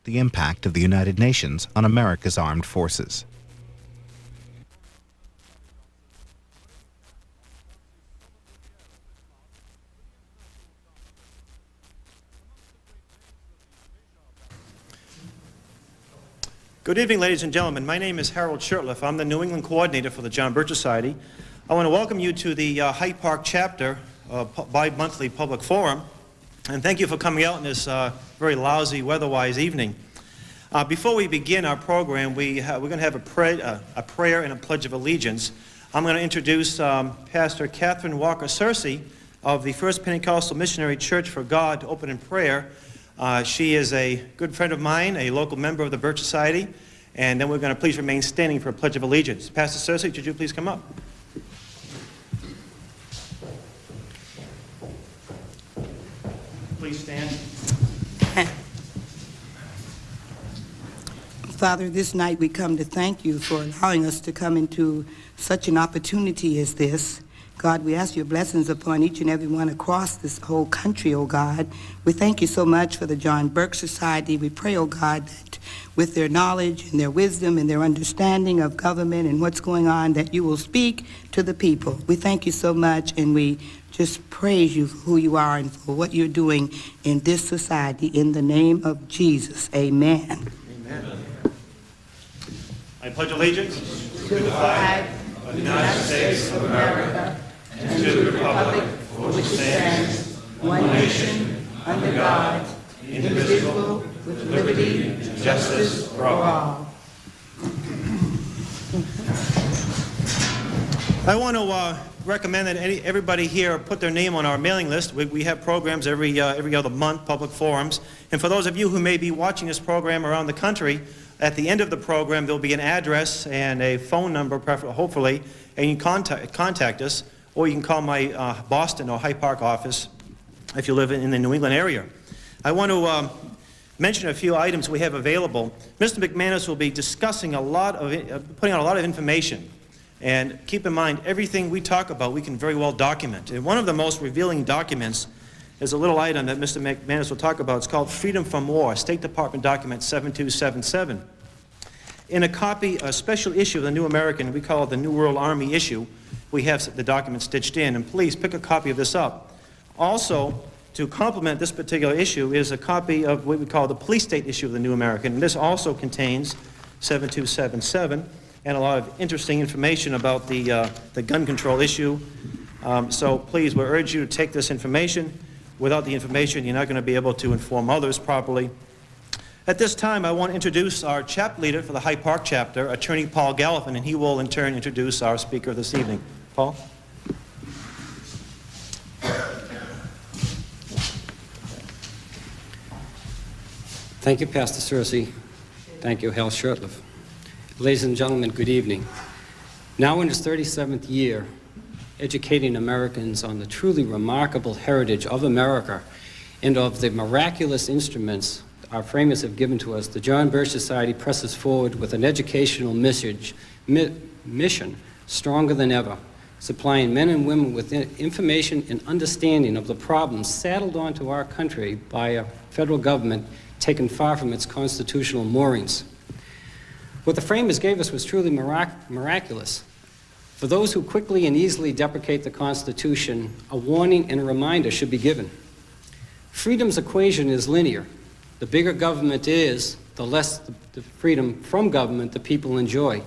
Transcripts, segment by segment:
the impact of the United Nations on America's armed forces. Good evening, ladies and gentlemen. My name is Harold Shurtleff. I'm the New England coordinator for the John Birch Society. I want to welcome you to the Hyde Park chapter bi-monthly public forum, and thank you for coming out in this very lousy weather-wise evening. Before we begin our program, we're going to have a prayer and a pledge of allegiance. I'm going to introduce Pastor Catherine Walker Searcy of the First Pentecostal Missionary Church for God to open in prayer. She is a good friend of mine, a local member of the Birch Society, and then we're going to please remain standing for a pledge of allegiance. Pastor Searcy, could you please come up? Please stand. Father, this night we come to thank you for allowing us to come into such an opportunity as this. God, we ask your blessings upon each and every one across this whole country, oh God. We thank you so much for the John Birch Society. We pray, oh God, that with their knowledge and their wisdom and their understanding of government and what's going on, that you will speak to the people. We thank you so much, and we just praise you for who you are and for what you're doing in this society. In the name of Jesus, amen. Amen. I pledge allegiance to the flag of the United States of America and to the republic for which it stands, one nation, under God, indivisible, with liberty and justice for all. I want to recommend that everybody here put their name on our mailing list. We have programs every other month, public forums. And for those of you who may be watching this program around the country, at the end of the program, there'll be an address and a phone number, hopefully, and you can contact us, or you can call my Boston or Hyde Park office if you live in the New England area. I want to mention a few items we have available. Mr. McManus will be discussing putting out a lot of information. And keep in mind, everything we talk about, we can very well document. And one of the most revealing documents is a little item that Mr. McManus will talk about. It's called Freedom from War, State Department Document 7277. In a special issue of the New American, we call it the New World Army issue, we have the document stitched in, and please pick a copy of this up. Also, to complement this particular issue is a copy of what we call the Police State issue of the New American, and this also contains 7277 and a lot of interesting information about the gun control issue. So please, we urge you to take this information. Without the information, you're not going to be able to inform others properly. At this time, I want to introduce our chapter leader for the Hyde Park chapter, Attorney Paul Gallifin, and he will in turn introduce our speaker this evening. Paul? Thank you, Pastor Searcy. Thank you, Hal Shurtleff. Ladies and gentlemen, good evening. Now in his 37th year, educating Americans on the truly remarkable heritage of America and of the miraculous instruments our framers have given to us, the John Birch Society presses forward with an educational mission stronger than ever, supplying men and women with information and understanding of the problems saddled onto our country by a federal government taken far from its constitutional moorings. What the framers gave us was truly miraculous. For those who quickly and easily deprecate the Constitution, a warning and a reminder should be given. Freedom's equation is linear. The bigger government is, the less the freedom from government the people enjoy.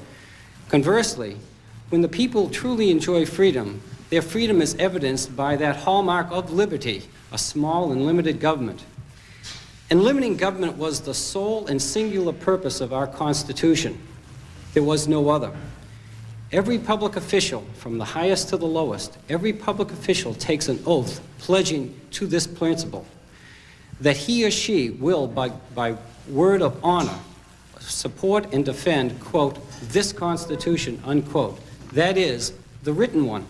Conversely, when the people truly enjoy freedom, their freedom is evidenced by that hallmark of liberty, a small and limited government. And limiting government was the sole and singular purpose of our Constitution. There was no other. Every public official, from the highest to the lowest, every public official takes an oath pledging to this principle, that he or she will, by word of honor, support and defend, quote, this Constitution, unquote. That is, the written one.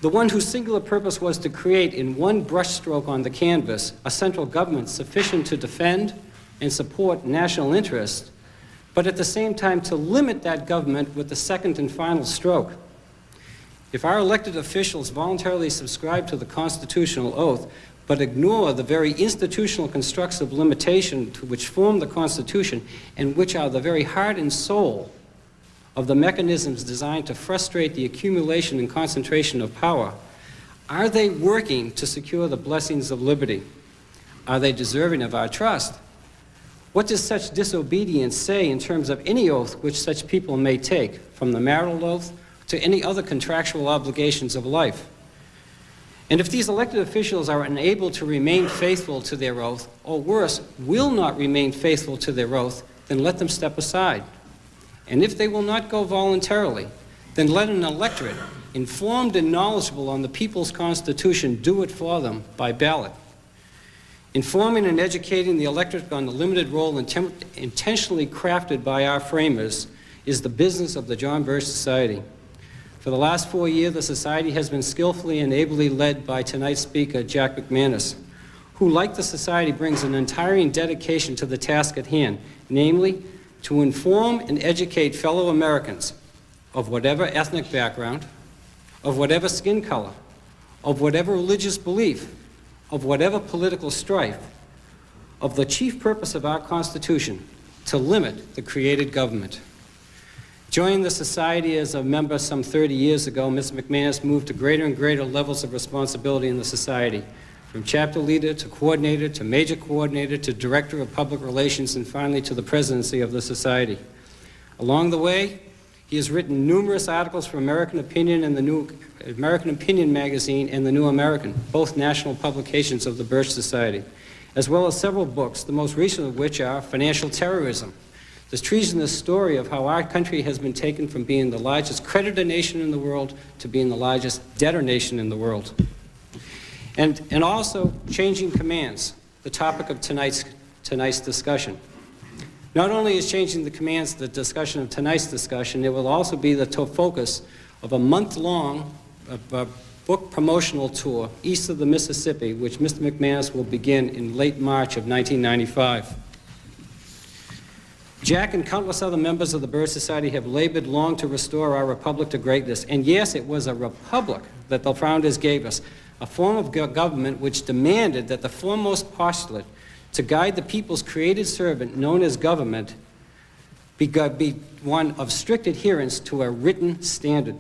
The one whose singular purpose was to create in one brushstroke on the canvas a central government sufficient to defend and support national interest, but at the same time to limit that government with the second and final stroke. If our elected officials voluntarily subscribe to the constitutional oath, but ignore the very institutional constructs of limitation to which form the Constitution and which are the very heart and soul of the mechanisms designed to frustrate the accumulation and concentration of power, are they working to secure the blessings of liberty? Are they deserving of our trust? What does such disobedience say in terms of any oath which such people may take, from the marital oath to any other contractual obligations of life? And if these elected officials are unable to remain faithful to their oath, or worse, will not remain faithful to their oath, then let them step aside. And if they will not go voluntarily, then let an electorate, informed and knowledgeable on the people's constitution, do it for them by ballot. Informing and educating the electorate on the limited role intentionally crafted by our framers is the business of the John Birch Society. For the last 4 years, the Society has been skillfully and ably led by tonight's speaker, Jack McManus, who, like the Society, brings an untiring dedication to the task at hand, namely, to inform and educate fellow Americans of whatever ethnic background, of whatever skin color, of whatever religious belief, of whatever political strife, of the chief purpose of our Constitution, to limit the created government. Joining the Society as a member some 30 years ago, Ms. McManus moved to greater and greater levels of responsibility in the Society, from chapter leader to coordinator to major coordinator to director of public relations and finally to the presidency of the Society. Along the way, he has written numerous articles for American Opinion and the New American Opinion magazine and the New American, both national publications of the Birch Society, as well as several books, the most recent of which are Financial Terrorism, the treasonous story of how our country has been taken from being the largest creditor nation in the world to being the largest debtor nation in the world. And also Changing Commands, the topic of tonight's discussion. Not only is Changing the Commands the discussion of tonight's discussion, it will also be the focus of a month-long book promotional tour east of the Mississippi, which Mr. McManus will begin in late March of 1995. Jack and countless other members of the Birch Society have labored long to restore our republic to greatness. And yes, it was a republic that the founders gave us, a form of government which demanded that the foremost postulate to guide the people's created servant, known as government, be one of strict adherence to a written standard.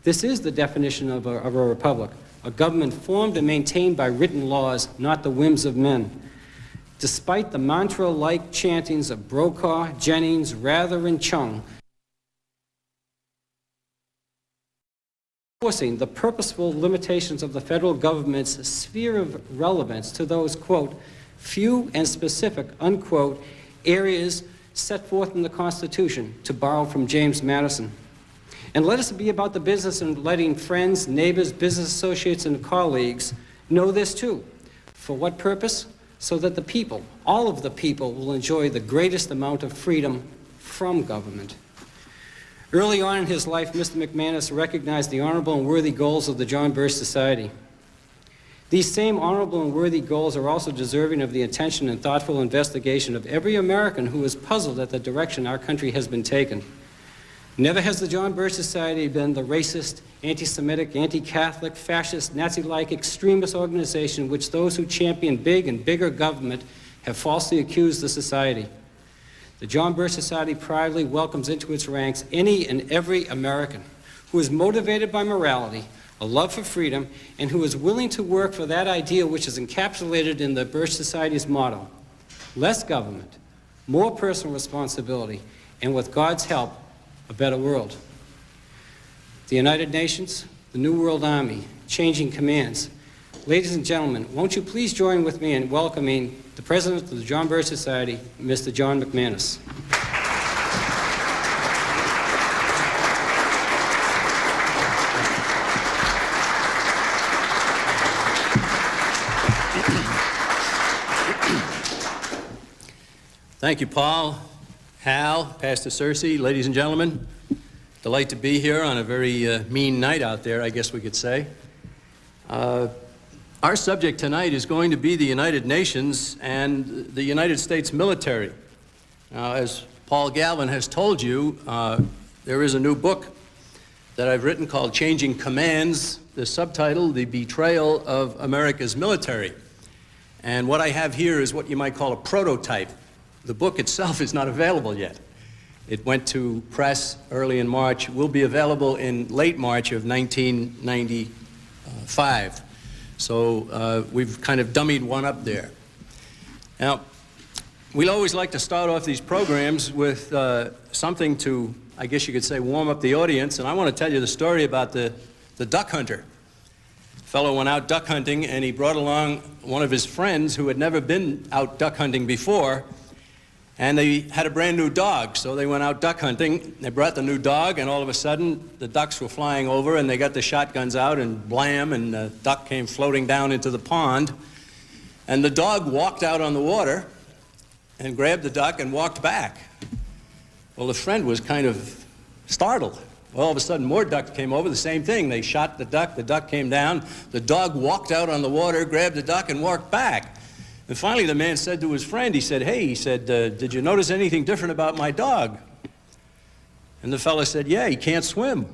This is the definition of a republic, a government formed and maintained by written laws, not the whims of men. Despite the mantra-like chantings of Brokaw, Jennings, Rather, and Chung, enforcing the purposeful limitations of the federal government's sphere of relevance to those, quote, few and specific, unquote, areas set forth in the Constitution, to borrow from James Madison. And let us be about the business of letting friends, neighbors, business associates, and colleagues know this too. For what purpose? So that the people, all of the people, will enjoy the greatest amount of freedom from government. Early on in his life, Mr. McManus recognized the honorable and worthy goals of the John Birch Society. These same honorable and worthy goals are also deserving of the attention and thoughtful investigation of every American who is puzzled at the direction our country has been taken. Never has the John Birch Society been the racist, anti-Semitic, anti-Catholic, fascist, Nazi-like extremist organization which those who champion big and bigger government have falsely accused the society. The John Birch Society proudly welcomes into its ranks any and every American who is motivated by morality, a love for freedom, and who is willing to work for that ideal which is encapsulated in the Birch Society's motto: less government, more personal responsibility, and with God's help, a better world. The United Nations, the New World Army, Changing Commands. Ladies and gentlemen, won't you please join with me in welcoming the President of the John Birch Society, Mr. John McManus. Thank you, Paul, Hal, Pastor Cersei, ladies and gentlemen. Delight to be here on a very mean night out there, I guess we could say. Our subject tonight is going to be the United Nations and the United States military. Now, as Paul Galvin has told you, there is a new book that I've written called Changing Commands, the subtitle, The Betrayal of America's Military. And what I have here is what you might call a prototype. The book itself is not available yet. It went to press early in March, will be available in late March of 1995. So we've kind of dummied one up there. Now, we always like to start off these programs with something to, I guess you could say, warm up the audience. And I want to tell you the story about the duck hunter. A fellow went out duck hunting, and he brought along one of his friends who had never been out duck hunting before. And they had a brand new dog, so they went out duck hunting. They brought the new dog, and all of a sudden, the ducks were flying over, and they got the shotguns out, and blam, and the duck came floating down into the pond. And the dog walked out on the water and grabbed the duck and walked back. Well, the friend was kind of startled. All of a sudden, more ducks came over, the same thing. They shot the duck came down, the dog walked out on the water, grabbed the duck, and walked back. And finally, the man said to his friend, he said, did you notice anything different about my dog? And the fellow said, yeah, he can't swim.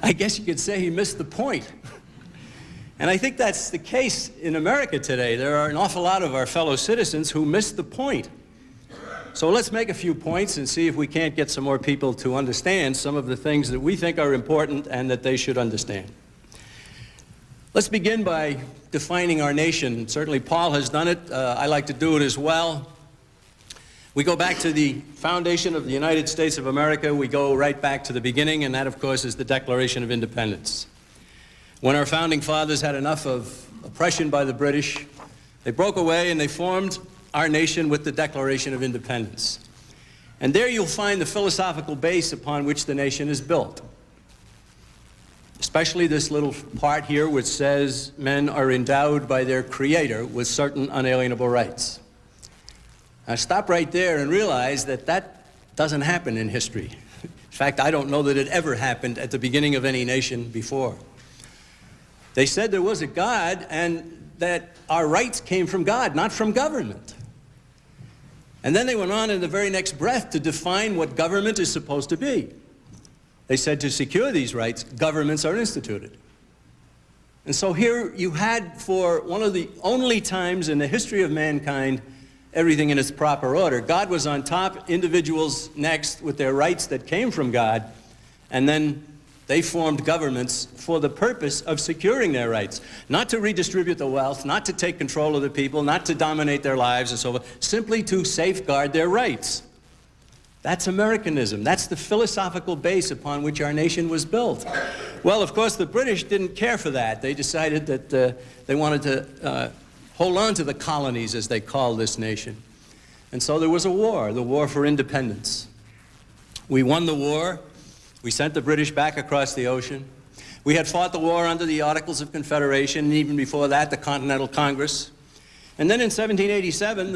I guess you could say he missed the point. And I think that's the case in America today. There are an awful lot of our fellow citizens who miss the point. So let's make a few points and see if we can't get some more people to understand some of the things that we think are important and that they should understand. Let's begin by defining our nation. Certainly Paul has done it. I like to do it as well. We go back to the foundation of the United States of America. We go right back to the beginning, and that, of course, is the Declaration of Independence. When our founding fathers had enough of oppression by the British, they broke away and they formed our nation with the Declaration of Independence. And there you'll find the philosophical base upon which the nation is built. Especially this little part here which says men are endowed by their Creator with certain unalienable rights. Now stop right there and realize that that doesn't happen in history. In fact, I don't know that it ever happened at the beginning of any nation before. They said there was a God and that our rights came from God, not from government. And then they went on in the very next breath to define what government is supposed to be. They said to secure these rights, governments are instituted. And so here you had, for one of the only times in the history of mankind, everything in its proper order. God was on top, individuals next with their rights that came from God, and then they formed governments for the purpose of securing their rights. Not to redistribute the wealth, not to take control of the people, not to dominate their lives and so forth, simply to safeguard their rights. That's Americanism. That's the philosophical base upon which our nation was built. Well, of course, the British didn't care for that. They decided that they wanted to hold on to the colonies, as they called this nation. And so there was a war, the War for Independence. We won the war. We sent the British back across the ocean. We had fought the war under the Articles of Confederation, and even before that, the Continental Congress. And then in 1787,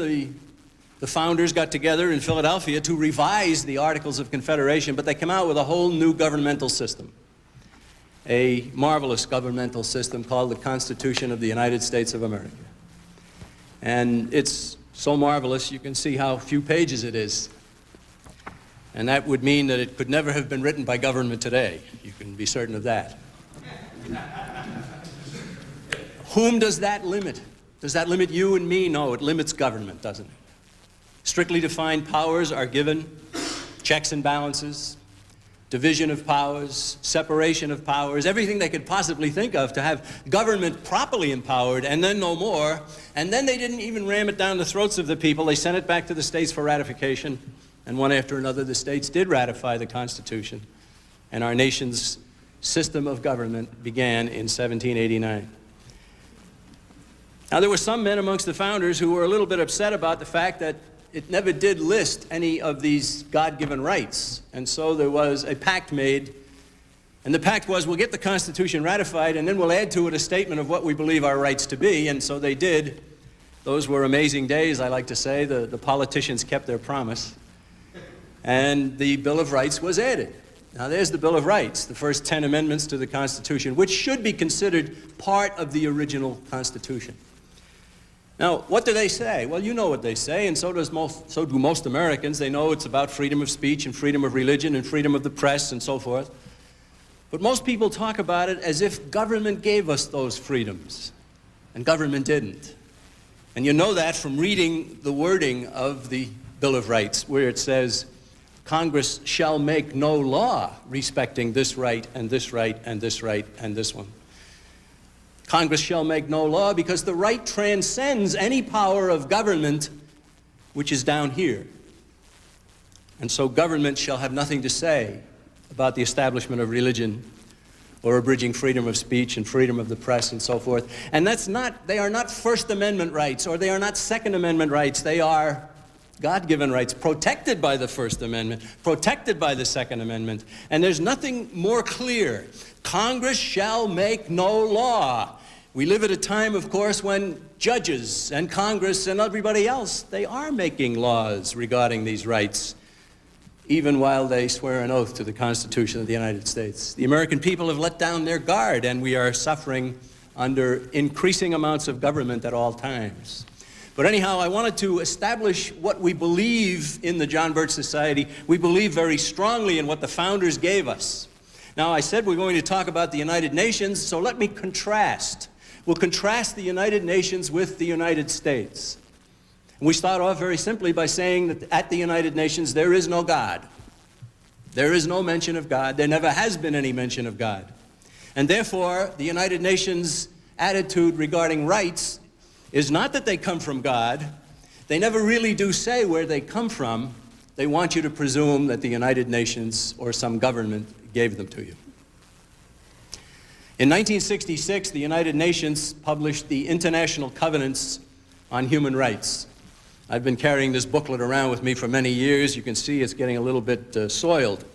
the founders got together in Philadelphia to revise the Articles of Confederation, but they came out with a whole new governmental system, a marvelous governmental system called the Constitution of the United States of America. And it's so marvelous, you can see how few pages it is. And that would mean that it could never have been written by government today. You can be certain of that. Whom does that limit? Does that limit you and me? No, it limits government, doesn't it? Strictly defined powers are given, checks and balances, division of powers, separation of powers, everything they could possibly think of to have government properly empowered, and then no more. And then they didn't even ram it down the throats of the people. They sent it back to the states for ratification, and one after another the states did ratify the Constitution, and our nation's system of government began in 1789. Now, there were some men amongst the founders who were a little bit upset about the fact that it never did list any of these God-given rights. And so there was a pact made, and the pact was, we'll get the Constitution ratified, and then we'll add to it a statement of what we believe our rights to be. And so they did. Those were amazing days, I like to say. The politicians kept their promise. And the Bill of Rights was added. Now, there's the Bill of Rights, the first 10 amendments to the Constitution, which should be considered part of the original Constitution. Now, what do they say? Well, you know what they say, and so do most Americans. They know it's about freedom of speech and freedom of religion and freedom of the press and so forth. But most people talk about it as if government gave us those freedoms, and government didn't. And you know that from reading the wording of the Bill of Rights, where it says, Congress shall make no law respecting this right and this right and this right and this one. Congress shall make no law because the right transcends any power of government which is down here. And so government shall have nothing to say about the establishment of religion or abridging freedom of speech and freedom of the press and so forth. And they are not First Amendment rights, or they are not Second Amendment rights. They are God-given rights protected by the First Amendment, protected by the Second Amendment. And there's nothing more clear. Congress shall make no law. We live at a time, of course, when judges and Congress and everybody else, they are making laws regarding these rights, even while they swear an oath to the Constitution of the United States. The American people have let down their guard, and we are suffering under increasing amounts of government at all times. But anyhow, I wanted to establish what we believe in the John Birch Society. We believe very strongly in what the founders gave us. Now, I said we're going to talk about the United Nations, so let me contrast. We'll contrast the United Nations with the United States. We start off very simply by saying that at the United Nations there is no God. There is no mention of God. There never has been any mention of God. And therefore, the United Nations' attitude regarding rights is not that they come from God. They never really do say where they come from. They want you to presume that the United Nations or some government gave them to you. In 1966, the United Nations published the International Covenants on Human Rights. I've been carrying this booklet around with me for many years. You can see it's getting a little bit soiled.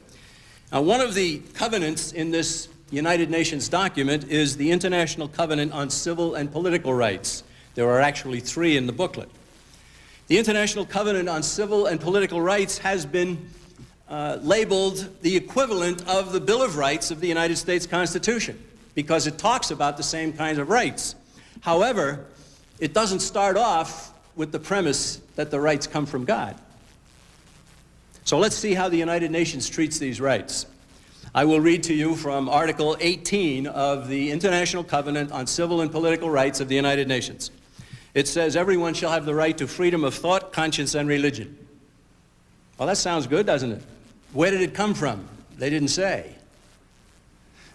Now, one of the covenants in this United Nations document is the International Covenant on Civil and Political Rights. There are actually 3 in the booklet. The International Covenant on Civil and Political Rights has been labeled the equivalent of the Bill of Rights of the United States Constitution, because it talks about the same kinds of rights. However, it doesn't start off with the premise that the rights come from God. So let's see how the United Nations treats these rights. I will read to you from Article 18 of the International Covenant on Civil and Political Rights of the United Nations. It says, everyone shall have the right to freedom of thought, conscience, and religion. Well, that sounds good, doesn't it? Where did it come from? They didn't say.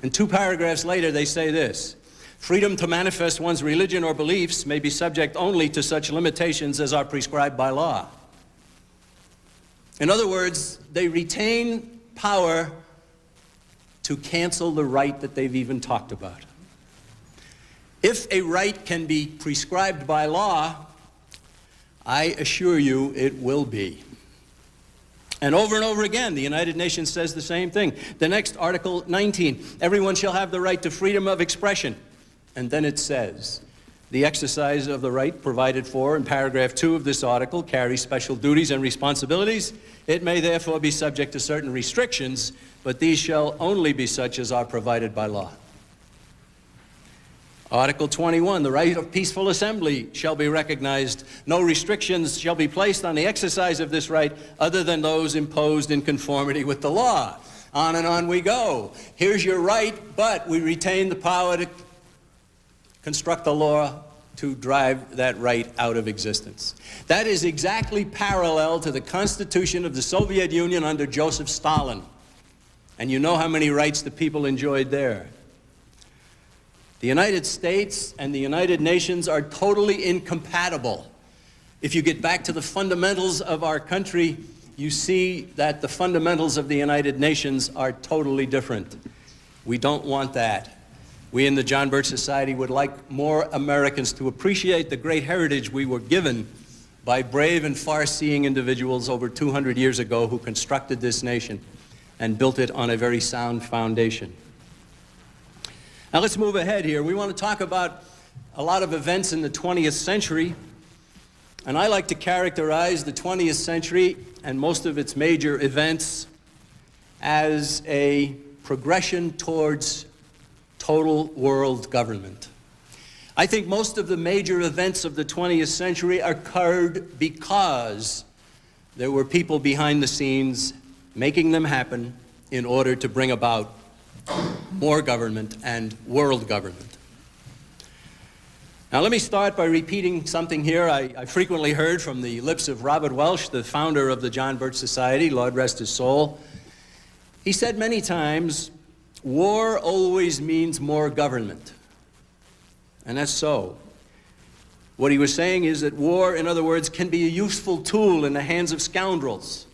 And 2 paragraphs later, they say this: freedom to manifest one's religion or beliefs may be subject only to such limitations as are prescribed by law. In other words, they retain power to cancel the right that they've even talked about. If a right can be prescribed by law, I assure you it will be. And over again, the United Nations says the same thing. The next, Article 19, everyone shall have the right to freedom of expression. And then it says, the exercise of the right provided for in paragraph 2 of this article carries special duties and responsibilities. It may therefore be subject to certain restrictions, but these shall only be such as are provided by law. Article 21, the right of peaceful assembly shall be recognized. No restrictions shall be placed on the exercise of this right other than those imposed in conformity with the law. On and on we go. Here's your right, but we retain the power to construct a law to drive that right out of existence. That is exactly parallel to the Constitution of the Soviet Union under Joseph Stalin. And you know how many rights the people enjoyed there. The United States and the United Nations are totally incompatible. If you get back to the fundamentals of our country, you see that the fundamentals of the United Nations are totally different. We don't want that. We in the John Birch Society would like more Americans to appreciate the great heritage we were given by brave and far-seeing individuals over 200 years ago who constructed this nation and built it on a very sound foundation. Now let's move ahead here. We want to talk about a lot of events in the 20th century, and I like to characterize the 20th century and most of its major events as a progression towards total world government. I think most of the major events of the 20th century occurred because there were people behind the scenes making them happen in order to bring about more government, and world government. Now let me start by repeating something here I frequently heard from the lips of Robert Welch, the founder of the John Birch Society, Lord rest his soul. He said many times, war always means more government. And that's so. What he was saying is that war, in other words, can be a useful tool in the hands of scoundrels.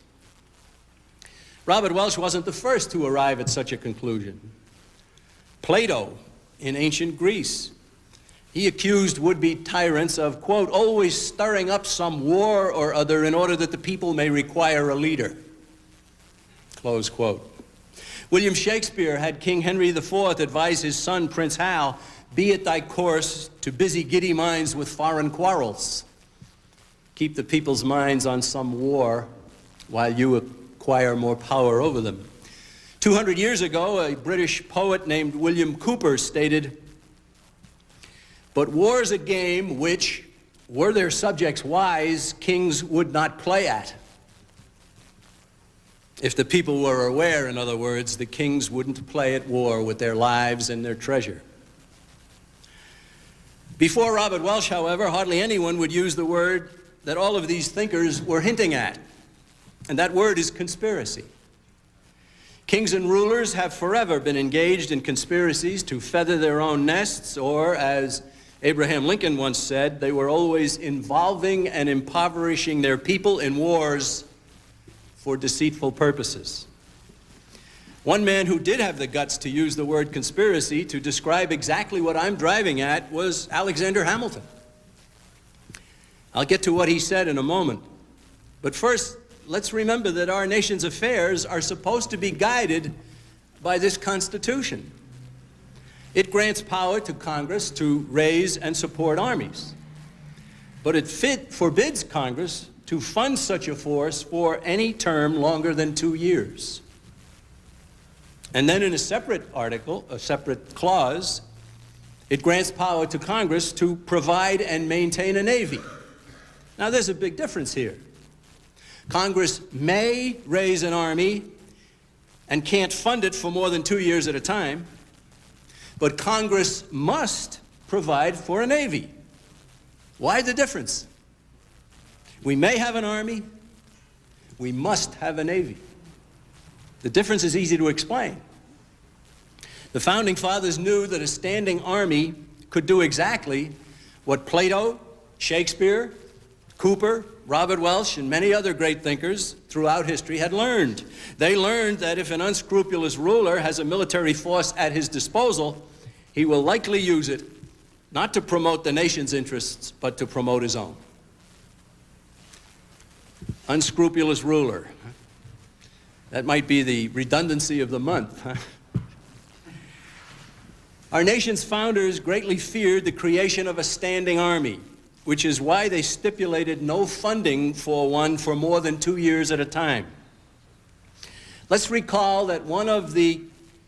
Robert Welch wasn't the first to arrive at such a conclusion. Plato, in ancient Greece, he accused would-be tyrants of, quote, always stirring up some war or other in order that the people may require a leader, close quote. William Shakespeare had King Henry IV advise his son, Prince Hal, be it thy course to busy giddy minds with foreign quarrels. Keep the people's minds on some war while you acquire more power over them. 200 years ago, a British poet named William Cooper stated, but war's a game which, were their subjects wise, kings would not play at. If the people were aware, in other words, the kings wouldn't play at war with their lives and their treasure. Before Robert Welch, however, hardly anyone would use the word that all of these thinkers were hinting at, and that word is conspiracy. Kings and rulers have forever been engaged in conspiracies to feather their own nests, or, as Abraham Lincoln once said, they were always involving and impoverishing their people in wars for deceitful purposes. One man who did have the guts to use the word conspiracy to describe exactly what I'm driving at was Alexander Hamilton. I'll get to what he said in a moment. But first, let's remember that our nation's affairs are supposed to be guided by this Constitution. It grants power to Congress to raise and support armies. But it forbids Congress to fund such a force for any term longer than 2 years. And then in a separate article, a separate clause, it grants power to Congress to provide and maintain a navy. Now there's a big difference here. Congress may raise an army and can't fund it for more than 2 years at a time, but Congress must provide for a navy. Why the difference? We may have an army, we must have a navy. The difference is easy to explain. The Founding Fathers knew that a standing army could do exactly what Plato, Shakespeare, Cooper, Robert Welch, and many other great thinkers throughout history had learned. They learned that if an unscrupulous ruler has a military force at his disposal, he will likely use it not to promote the nation's interests, but to promote his own. Unscrupulous ruler. That might be the redundancy of the month. Our nation's founders greatly feared the creation of a standing army, which is why they stipulated no funding for one for more than 2 years at a time. Let's recall that one of the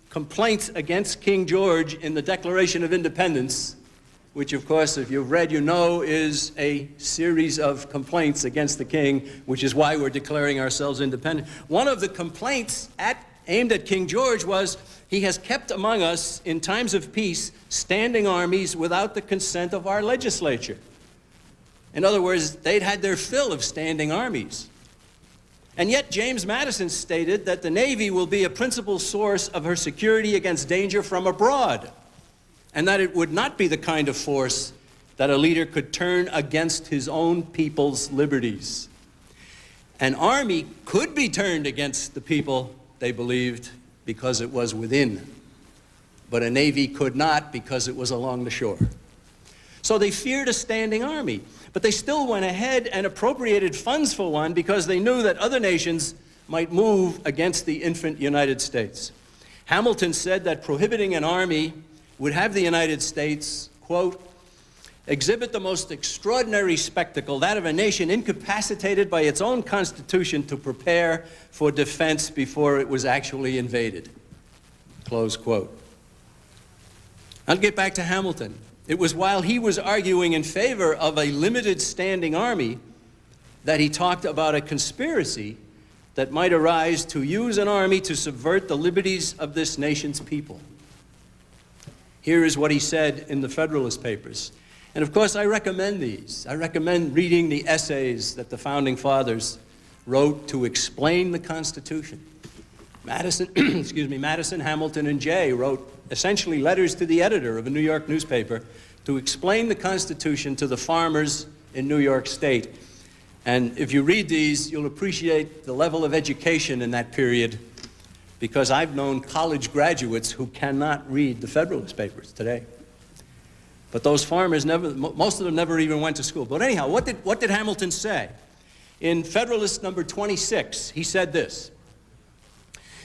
complaints against King George in the Declaration of Independence, which of course, if you've read, you know, is a series of complaints against the king, which is why we're declaring ourselves independent. One of the complaints aimed at King George was, he has kept among us in times of peace standing armies without the consent of our legislature. In other words, they'd had their fill of standing armies. And yet James Madison stated that the Navy will be a principal source of her security against danger from abroad, and that it would not be the kind of force that a leader could turn against his own people's liberties. An army could be turned against the people, they believed, because it was within, but a navy could not because it was along the shore. So they feared a standing army, but they still went ahead and appropriated funds for one because they knew that other nations might move against the infant United States. Hamilton said that prohibiting an army would have the United States, quote, exhibit the most extraordinary spectacle, that of a nation incapacitated by its own constitution to prepare for defense before it was actually invaded, close quote. I'll get back to Hamilton. It was while he was arguing in favor of a limited standing army that he talked about a conspiracy that might arise to use an army to subvert the liberties of this nation's people. Here is what he said in the Federalist Papers. And of course, I recommend these. I recommend reading the essays that the Founding Fathers wrote to explain the Constitution. Madison, Madison, Hamilton, and Jay wrote essentially letters to the editor of a New York newspaper to explain the Constitution to the farmers in New York State. And if you read these, you'll appreciate the level of education in that period, because I've known college graduates who cannot read the Federalist Papers today. But those farmers most of them never even went to school. But anyhow, what did Hamilton say? In Federalist number 26, he said this: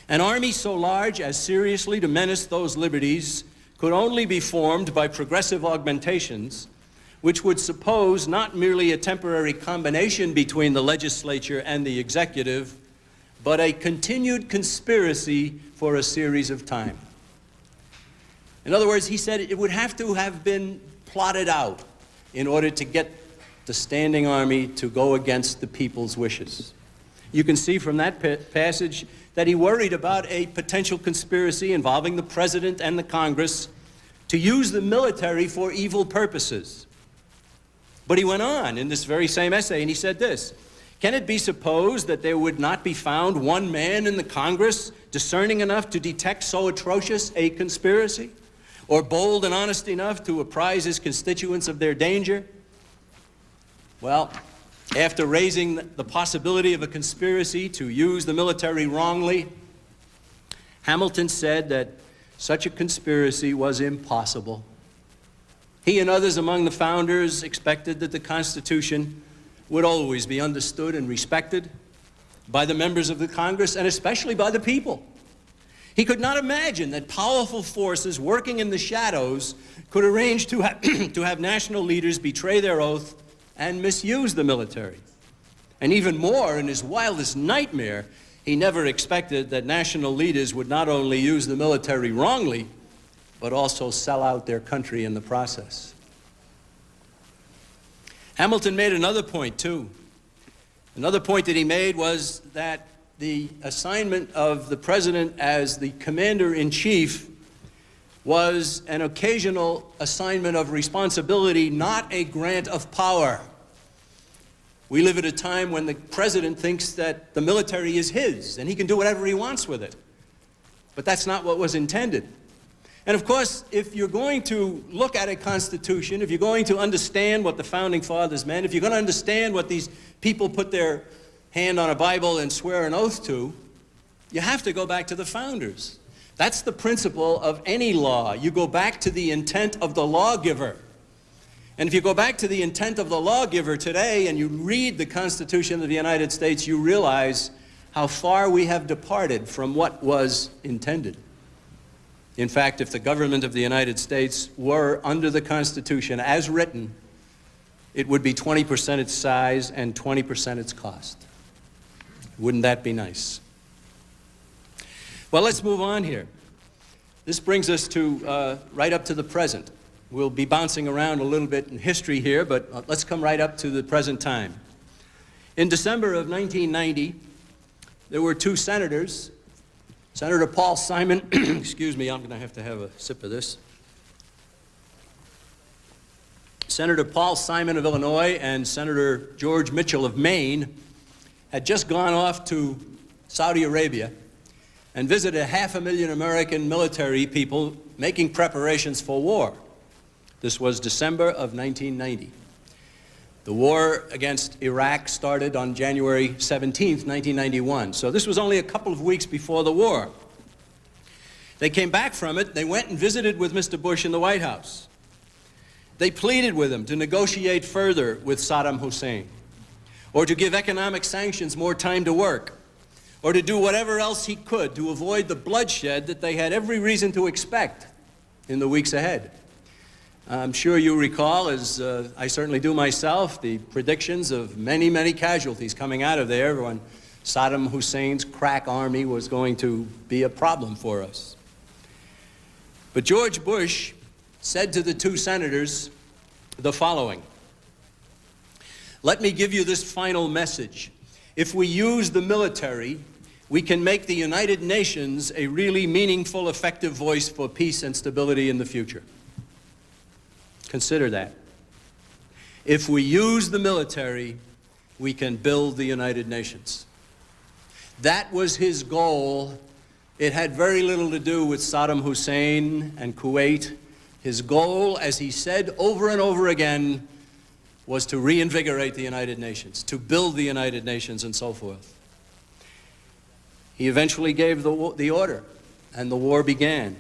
"An army so large as seriously to menace those liberties could only be formed by progressive augmentations, which would suppose not merely a temporary combination between the legislature and the executive, but a continued conspiracy for a series of time." In other words, he said it would have to have been plotted out in order to get the standing army to go against the people's wishes. You can see from that passage that he worried about a potential conspiracy involving the president and the Congress to use the military for evil purposes. But he went on in this very same essay, and he said this: "Can it be supposed that there would not be found one man in the Congress discerning enough to detect so atrocious a conspiracy, or bold and honest enough to apprise his constituents of their danger?" Well, after raising the possibility of a conspiracy to use the military wrongly, Hamilton said that such a conspiracy was impossible. He and others among the founders expected that the Constitution would always be understood and respected by the members of the Congress, and especially by the people. He could not imagine that powerful forces working in the shadows could arrange to have national leaders betray their oath and misuse the military. And even more, in his wildest nightmare, he never expected that national leaders would not only use the military wrongly, but also sell out their country in the process. Hamilton made another point, too. Another point that he made was that the assignment of the president as the commander-in-chief was an occasional assignment of responsibility, not a grant of power. We live at a time when the president thinks that the military is his and he can do whatever he wants with it. But that's not what was intended. And of course, if you're going to look at a constitution, if you're going to understand what the Founding Fathers meant, if you're going to understand what these people put their hand on a Bible and swear an oath to, you have to go back to the founders. That's the principle of any law. You go back to the intent of the lawgiver. And if you go back to the intent of the lawgiver today and you read the Constitution of the United States, you realize how far we have departed from what was intended. In fact, if the government of the United States were under the Constitution as written, it would be 20% its size and 20% its cost. Wouldn't that be nice? Well, let's move on here. This brings us to right up to the present. We'll be bouncing around a little bit in history here, but let's come right up to the present time. In December of 1990, there were two senators, Senator Paul Simon, excuse me, I'm going to have a sip of this. Senator Paul Simon of Illinois and Senator George Mitchell of Maine had just gone off to Saudi Arabia and visited 500,000 American military people making preparations for war. This was December of 1990. The war against Iraq started on January 17th, 1991. So this was only a couple of weeks before the war. They came back from it. They went and visited with Mr. Bush in the White House. They pleaded with him to negotiate further with Saddam Hussein, or to give economic sanctions more time to work, or to do whatever else he could to avoid the bloodshed that they had every reason to expect in the weeks ahead. I'm sure you recall, as I certainly do myself, the predictions of many, many casualties coming out of there when Saddam Hussein's crack army was going to be a problem for us. But George Bush said to the two senators the following: "Let me give you this final message. If we use the military, we can make the United Nations a really meaningful, effective voice for peace and stability in the future. Consider that. If we use the military, we can build the United Nations. That was his goal. It had very little to do with Saddam Hussein and Kuwait. His goal, as he said over and over again, was to reinvigorate the United Nations, to build the United Nations, and so forth. He eventually gave the order, and the war began.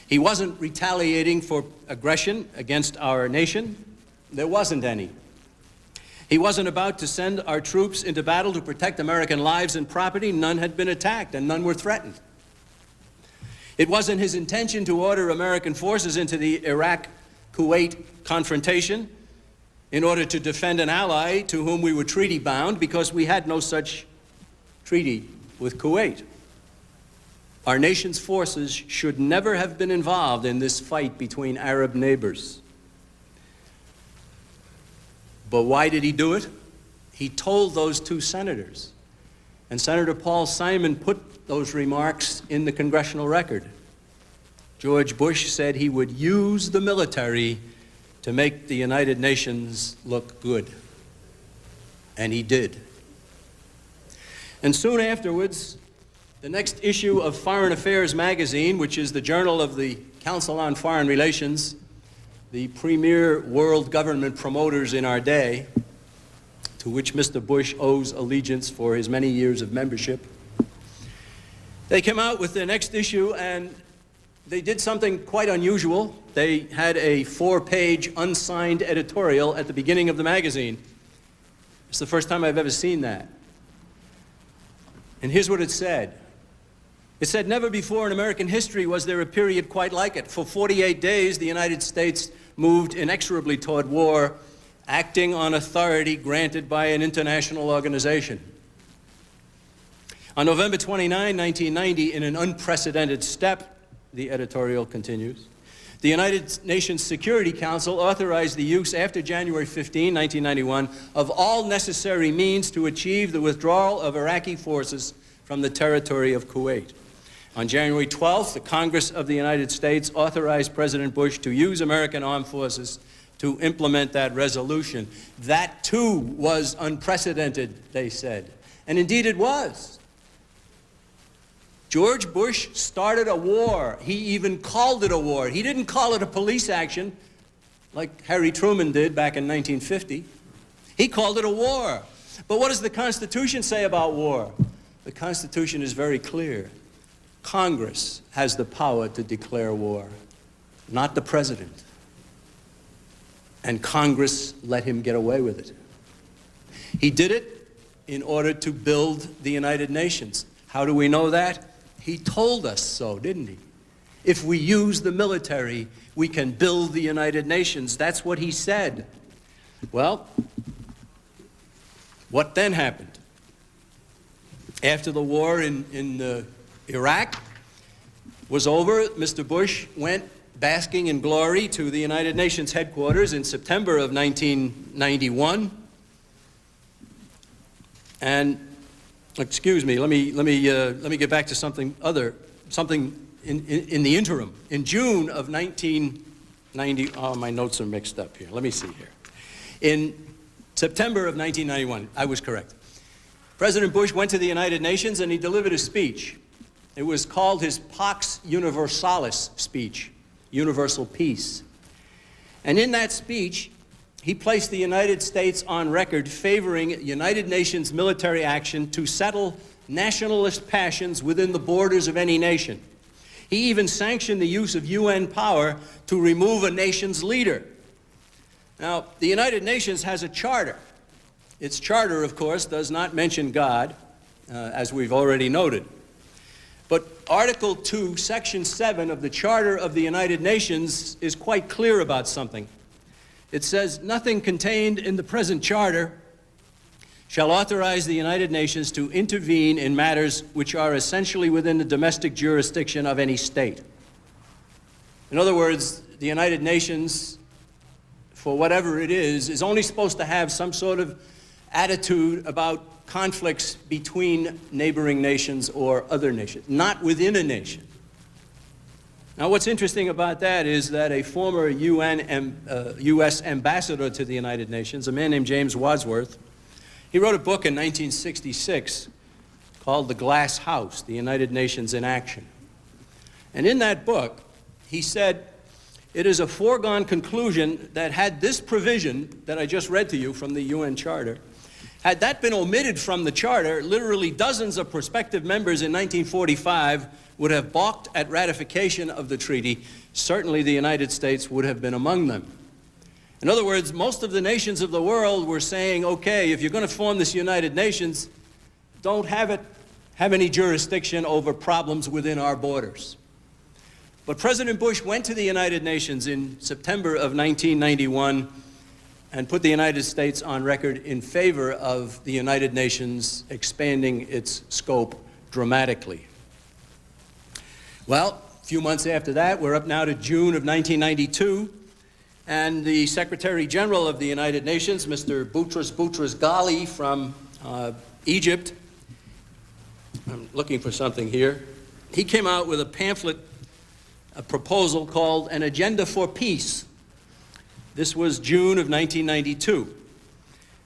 He wasn't retaliating for aggression against our nation. There wasn't any. He wasn't about to send our troops into battle to protect American lives and property. None had been attacked, and none were threatened. It wasn't his intention to order American forces into the Iraq-Kuwait confrontation in order to defend an ally to whom we were treaty-bound, because we had no such treaty with Kuwait. Our nation's forces should never have been involved in this fight between Arab neighbors. But why did he do it? He told those two senators. And Senator Paul Simon put those remarks in the congressional record. George Bush said he would use the military to make the United Nations look good. And he did. And soon afterwards, the next issue of Foreign Affairs magazine, which is the journal of the Council on Foreign Relations, the premier world government promoters in our day, to which Mr. Bush owes allegiance for his many years of membership, they came out with their next issue, and they did something quite unusual. They had a 4-page unsigned editorial at the beginning of the magazine. It's the first time I've ever seen that. And here's what it said. It said, "Never before in American history was there a period quite like it. For 48 days, the United States moved inexorably toward war, acting on authority granted by an international organization. On November 29, 1990, in an unprecedented step," the editorial continues, "the United Nations Security Council authorized the use after January 15, 1991, of all necessary means to achieve the withdrawal of Iraqi forces from the territory of Kuwait. On January 12th, the Congress of the United States authorized President Bush to use American armed forces to implement that resolution." That, too, was unprecedented, they said. And indeed it was. George Bush started a war. He even called it a war. He didn't call it a police action like Harry Truman did back in 1950. He called it a war. But what does the Constitution say about war? The Constitution is very clear. Congress has the power to declare war, not the president. And Congress let him get away with it. He did it in order to build the United Nations. How do we know that? He told us so, didn't he? If we use the military, we can build the United Nations. That's what he said. Well, what then happened? After the war in Iraq was over, Mr. Bush went basking in glory to the United Nations headquarters in September of 1991. And excuse me, let me get back to something in the interim. In June of 1990, oh, my notes are mixed up here. Let me see here. In September of 1991, I was correct. President Bush went to the United Nations and he delivered a speech. It was called his Pax Universalis speech, universal peace. And in that speech, he placed the United States on record favoring United Nations military action to settle nationalist passions within the borders of any nation. He even sanctioned the use of UN power to remove a nation's leader. Now, the United Nations has a charter. Its charter, of course, does not mention God, as we've already noted. But Article 2, Section 7 of the Charter of the United Nations is quite clear about something. It says, "Nothing contained in the present charter shall authorize the United Nations to intervene in matters which are essentially within the domestic jurisdiction of any state." In other words, the United Nations, for whatever it is only supposed to have some sort of attitude about conflicts between neighboring nations or other nations, not within a nation. Now, what's interesting about that is that a former U.S. ambassador to the United Nations, a man named James Wadsworth, he wrote a book in 1966 called The Glass House, The United Nations in Action. And in that book, he said, it is a foregone conclusion that had this provision that I just read to you from the UN Charter, had that been omitted from the Charter, literally dozens of prospective members in 1945 would have balked at ratification of the treaty. Certainly the United States would have been among them. In other words, most of the nations of the world were saying, okay, if you're going to form this United Nations, don't have any jurisdiction over problems within our borders. But President Bush went to the United Nations in September of 1991 and put the United States on record in favor of the United Nations expanding its scope dramatically. Well, a few months after that, we're up now to June of 1992, and the Secretary General of the United Nations, Mr. Boutros Ghali from Egypt, I'm looking for something here, he came out with a pamphlet, a proposal called An Agenda for Peace. This was June of 1992.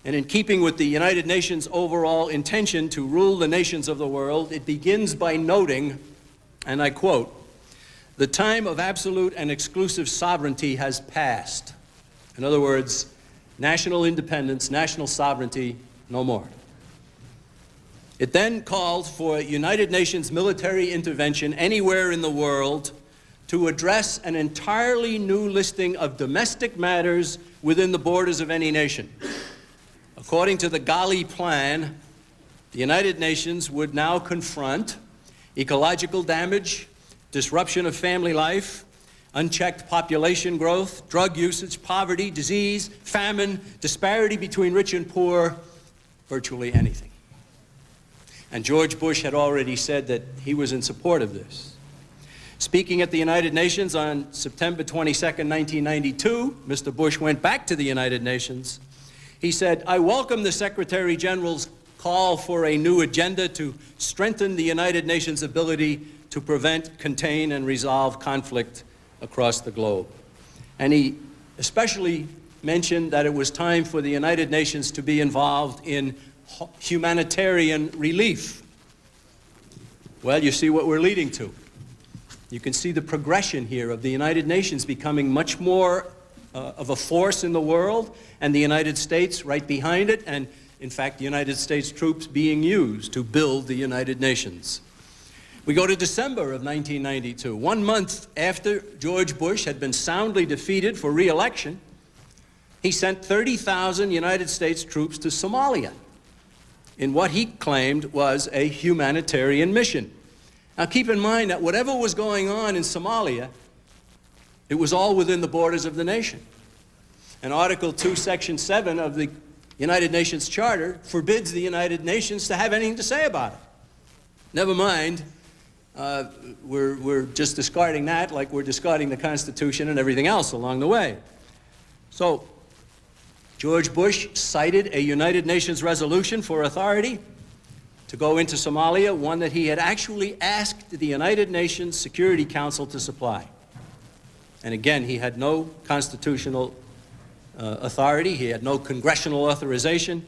And in keeping with the United Nations' overall intention to rule the nations of the world, it begins by noting, and I quote, "The time of absolute and exclusive sovereignty has passed." In other words, national independence, national sovereignty, no more. It then called for United Nations military intervention anywhere in the world to address an entirely new listing of domestic matters within the borders of any nation. According to the Ghali plan, the United Nations would now confront ecological damage, disruption of family life, unchecked population growth, drug usage, poverty, disease, famine, disparity between rich and poor, virtually anything. And George Bush had already said that he was in support of this. Speaking at the United Nations on September 22nd, 1992, Mr. Bush went back to the United Nations. He said, "I welcome the Secretary General's call for a new agenda to strengthen the United Nations' ability to prevent, contain, and resolve conflict across the globe." And he especially mentioned that it was time for the United Nations to be involved in humanitarian relief. Well, you see what we're leading to. You can see the progression here of the United Nations becoming much more of a force in the world, and the United States right behind it, and in fact, the United States troops being used to build the United Nations. We go to December of 1992, 1 month after George Bush had been soundly defeated for re-election. He sent 30,000 United States troops to Somalia in what he claimed was a humanitarian mission. Now keep in mind that whatever was going on in Somalia, it was all within the borders of the nation. And Article 2, Section 7 of the United Nations Charter forbids the United Nations to have anything to say about it. Never mind, we're just discarding that like we're discarding the Constitution and everything else along the way. So George Bush cited a United Nations resolution for authority to go into Somalia, one that he had actually asked the United Nations Security Council to supply. And again, he had no constitutional authority, he had no congressional authorization,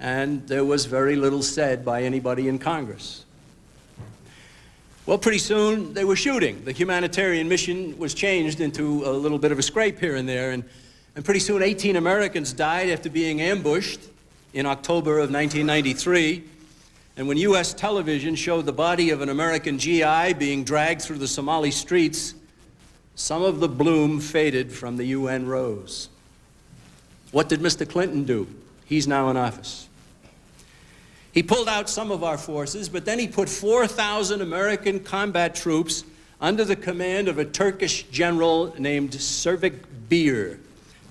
and there was very little said by anybody in Congress. Well, pretty soon they were shooting. The humanitarian mission was changed into a little bit of a scrape here and there, and pretty soon 18 Americans died after being ambushed in October of 1993. And when U.S. television showed the body of an American GI being dragged through the Somali streets, some of the bloom faded from the UN rose. What did Mr. Clinton do? He's now in office. He pulled out some of our forces, but then he put 4,000 American combat troops under the command of a Turkish general named Servik Bir,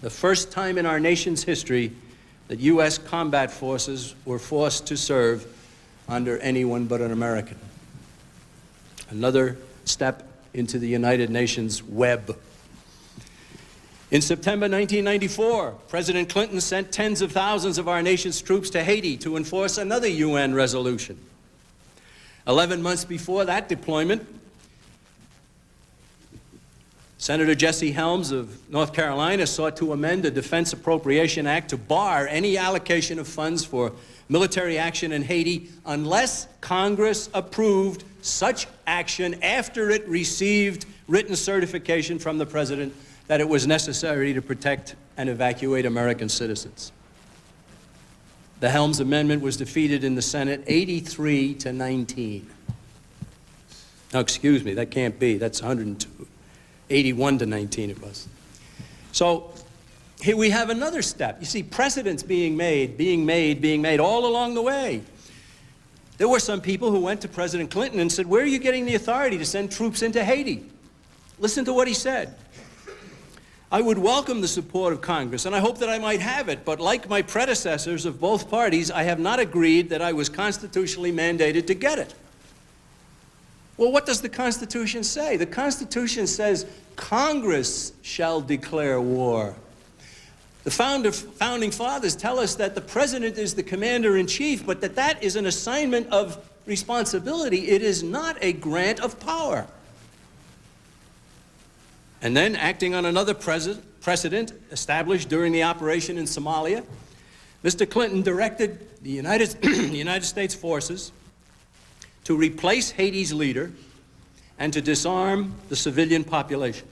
the first time in our nation's history that U.S. combat forces were forced to serve under anyone but an American. Another step into the United Nations web. In September 1994, President Clinton sent tens of thousands of our nation's troops to Haiti to enforce another UN resolution. 11 months before that deployment, Senator Jesse Helms of North Carolina sought to amend the Defense Appropriation Act to bar any allocation of funds for military action in Haiti unless Congress approved such action after it received written certification from the President that it was necessary to protect and evacuate American citizens. The Helms Amendment was defeated in the Senate 83 to 19. No, excuse me, that can't be. That's 102. 81 to 19 it was. So here we have another step. You see, precedents being made all along the way. There were some people who went to President Clinton and said, where are you getting the authority to send troops into Haiti? Listen to what he said. I would welcome the support of Congress, and I hope that I might have it, but like my predecessors of both parties, I have not agreed that I was constitutionally mandated to get it. Well, what does the Constitution say? The Constitution says Congress shall declare war. The founding fathers tell us that the President is the commander-in-chief, but that is an assignment of responsibility. It is not a grant of power. And then, acting on another precedent established during the operation in Somalia, Mr. Clinton directed the United States forces to replace Haiti's leader and to disarm the civilian population.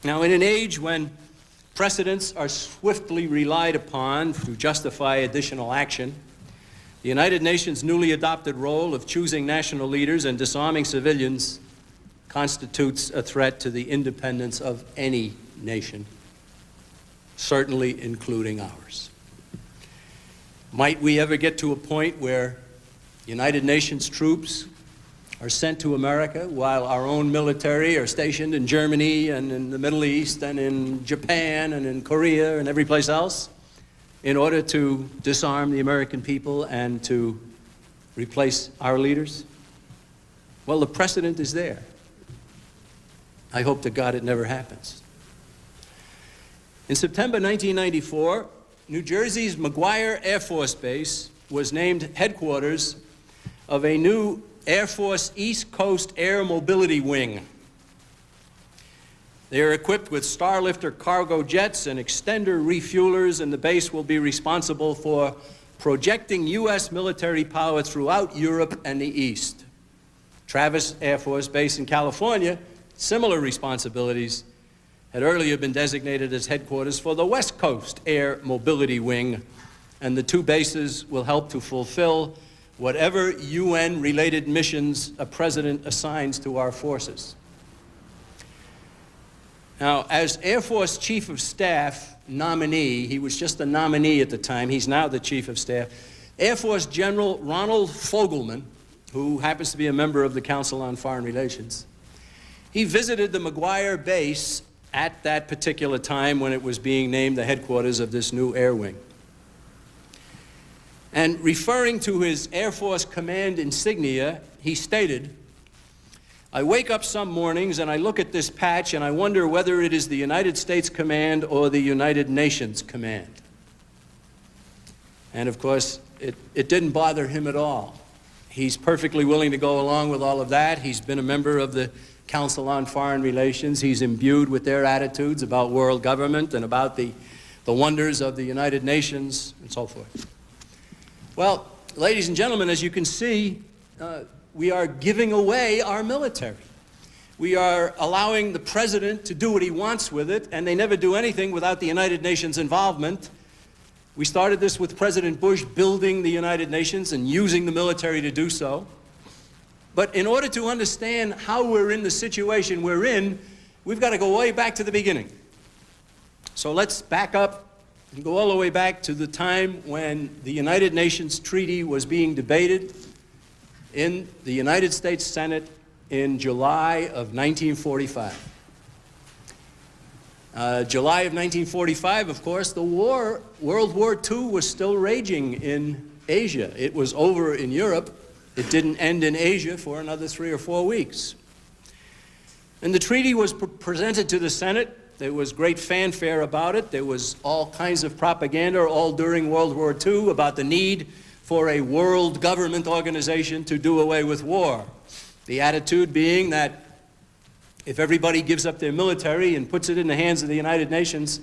Now, in an age when precedents are swiftly relied upon to justify additional action, the United Nations' newly adopted role of choosing national leaders and disarming civilians constitutes a threat to the independence of any nation, certainly including ours. Might we ever get to a point where United Nations troops are sent to America while our own military are stationed in Germany and in the Middle East and in Japan and in Korea and every place else in order to disarm the American people and to replace our leaders? Well, the precedent is there. I hope to God it never happens. In September 1994, New Jersey's McGuire Air Force Base was named headquarters of a new Air Force East Coast Air Mobility Wing. They are equipped with Starlifter cargo jets and extender refuelers, and the base will be responsible for projecting U.S. military power throughout Europe and the East. Travis Air Force Base in California, similar responsibilities, had earlier been designated as headquarters for the West Coast Air Mobility Wing, and the two bases will help to fulfill whatever UN-related missions a president assigns to our forces. Now, as Air Force Chief of Staff nominee, he was just a nominee at the time, he's now the Chief of Staff, Air Force General Ronald Fogelman, who happens to be a member of the Council on Foreign Relations, he visited the McGuire base at that particular time when it was being named the headquarters of this new air wing. And referring to his Air Force Command insignia, he stated, I wake up some mornings and I look at this patch and I wonder whether it is the United States Command or the United Nations Command. And of course, it didn't bother him at all. He's perfectly willing to go along with all of that. He's been a member of the Council on Foreign Relations. He's imbued with their attitudes about world government and about the wonders of the United Nations and so forth. Well, ladies and gentlemen, as you can see, we are giving away our military. We are allowing the president to do what he wants with it, and they never do anything without the United Nations involvement. We started this with President Bush building the United Nations and using the military to do so. But in order to understand how we're in the situation we're in, we've got to go way back to the beginning. So let's back up and go all the way back to the time when the United Nations Treaty was being debated in the United States Senate in July of 1945. July of 1945, of course, World War II was still raging in Asia. It was over in Europe. It didn't end in Asia for another 3 or 4 weeks. And the treaty was presented to the Senate. There was great fanfare about it. There was all kinds of propaganda all during World War II about the need for a world government organization to do away with war. The attitude being that if everybody gives up their military and puts it in the hands of the United Nations,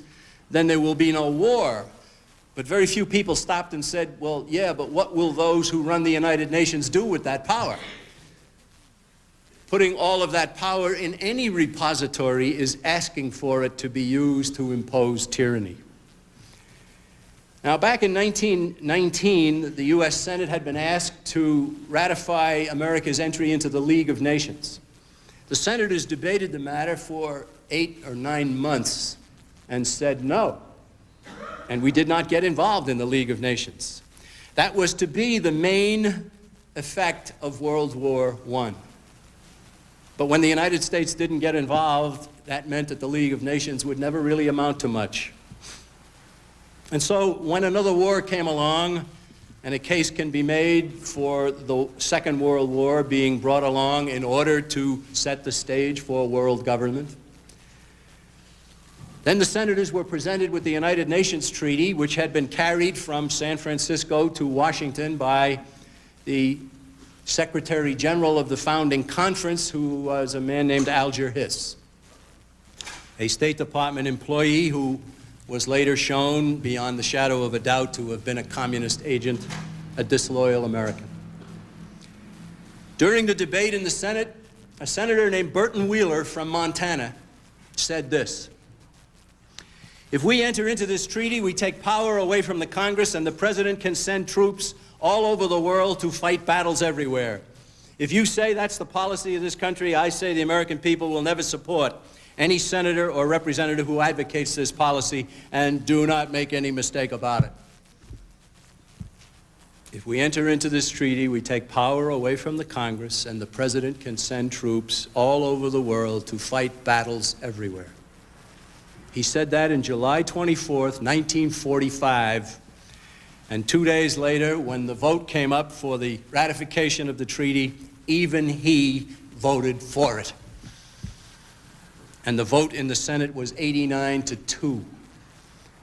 then there will be no war. But very few people stopped and said, well, yeah, but what will those who run the United Nations do with that power? Putting all of that power in any repository is asking for it to be used to impose tyranny. Now, back in 1919, the U.S. Senate had been asked to ratify America's entry into the League of Nations. The senators debated the matter for 8 or 9 months and said no. And we did not get involved in the League of Nations. That was to be the main effect of World War I. But when the United States didn't get involved, that meant that the League of Nations would never really amount to much. And so when another war came along, and a case can be made for the Second World War being brought along in order to set the stage for world government, then the senators were presented with the United Nations Treaty, which had been carried from San Francisco to Washington by the Secretary General of the founding conference, who was a man named Alger Hiss, a State Department employee who was later shown, beyond the shadow of a doubt, to have been a communist agent, a disloyal American. During the debate in the Senate, a senator named Burton Wheeler from Montana said this: "If we enter into this treaty, we take power away from the Congress, and the president can send troops all over the world to fight battles everywhere. If you say that's the policy of this country, I say the American people will never support any senator or representative who advocates this policy, and do not make any mistake about it. If we enter into this treaty, we take power away from the Congress, and the president can send troops all over the world to fight battles everywhere." He said that in July 24th, 1945, and 2 days later, when the vote came up for the ratification of the treaty, even he voted for it. And the vote in the Senate was 89-2.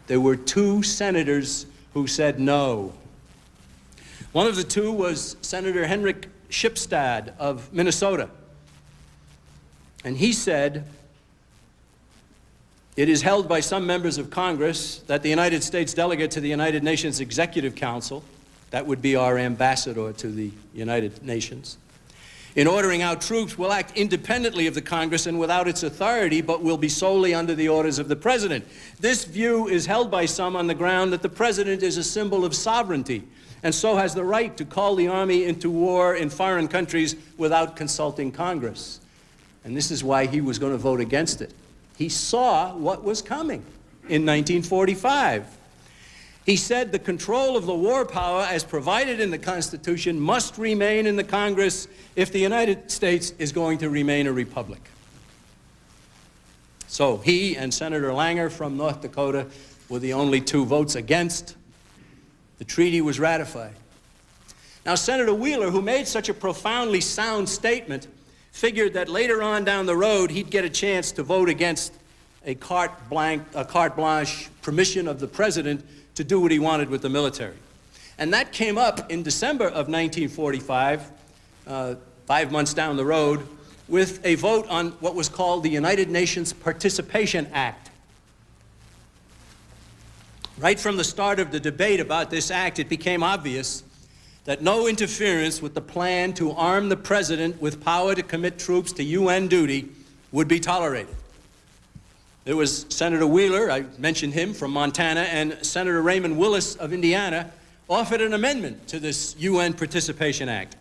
There were 2 senators who said no. One of the 2 was Senator Henrik Shipstad of Minnesota. And he said, "It is held by some members of Congress that the United States delegate to the United Nations Executive Council," that would be our ambassador to the United Nations, "in ordering out troops will act independently of the Congress and without its authority, but will be solely under the orders of the President. This view is held by some on the ground that the President is a symbol of sovereignty, and so has the right to call the army into war in foreign countries without consulting Congress." And this is why he was going to vote against it. He saw what was coming in 1945. He said the control of the war power as provided in the Constitution must remain in the Congress if the United States is going to remain a republic. So he and Senator Langer from North Dakota were the only 2 votes against. The treaty was ratified. Now, Senator Wheeler, who made such a profoundly sound statement, figured that later on down the road he'd get a chance to vote against a carte blanche permission of the president to do what he wanted with the military. And that came up in December of 1945, 5 months down the road, with a vote on what was called the United Nations Participation Act. Right from the start of the debate about this act, it became obvious that no interference with the plan to arm the president with power to commit troops to UN duty would be tolerated. There was Senator Wheeler, I mentioned him, from Montana, and Senator Raymond Willis of Indiana offered an amendment to this UN Participation Act.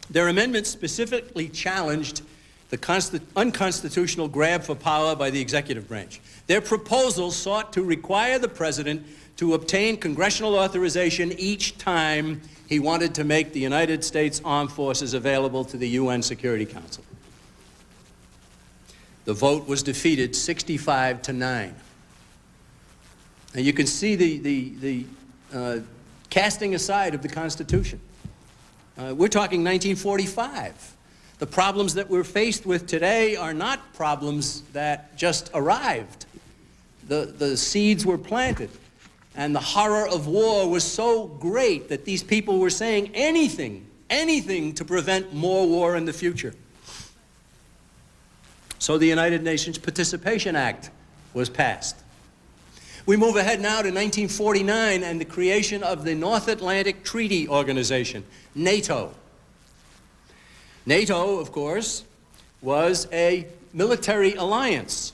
Their amendment specifically challenged the unconstitutional grab for power by the executive branch. Their proposal sought to require the president to obtain congressional authorization each time he wanted to make the United States Armed Forces available to the UN Security Council. The vote was defeated 65-9. And you can see the casting aside of the Constitution. We're talking 1945. The problems that we're faced with today are not problems that just arrived. The seeds were planted, and the horror of war was so great that these people were saying anything to prevent more war in the future. So the United Nations Participation Act was passed. We move ahead now to 1949 and the creation of the North Atlantic Treaty Organization, NATO. NATO, of course, was a military alliance.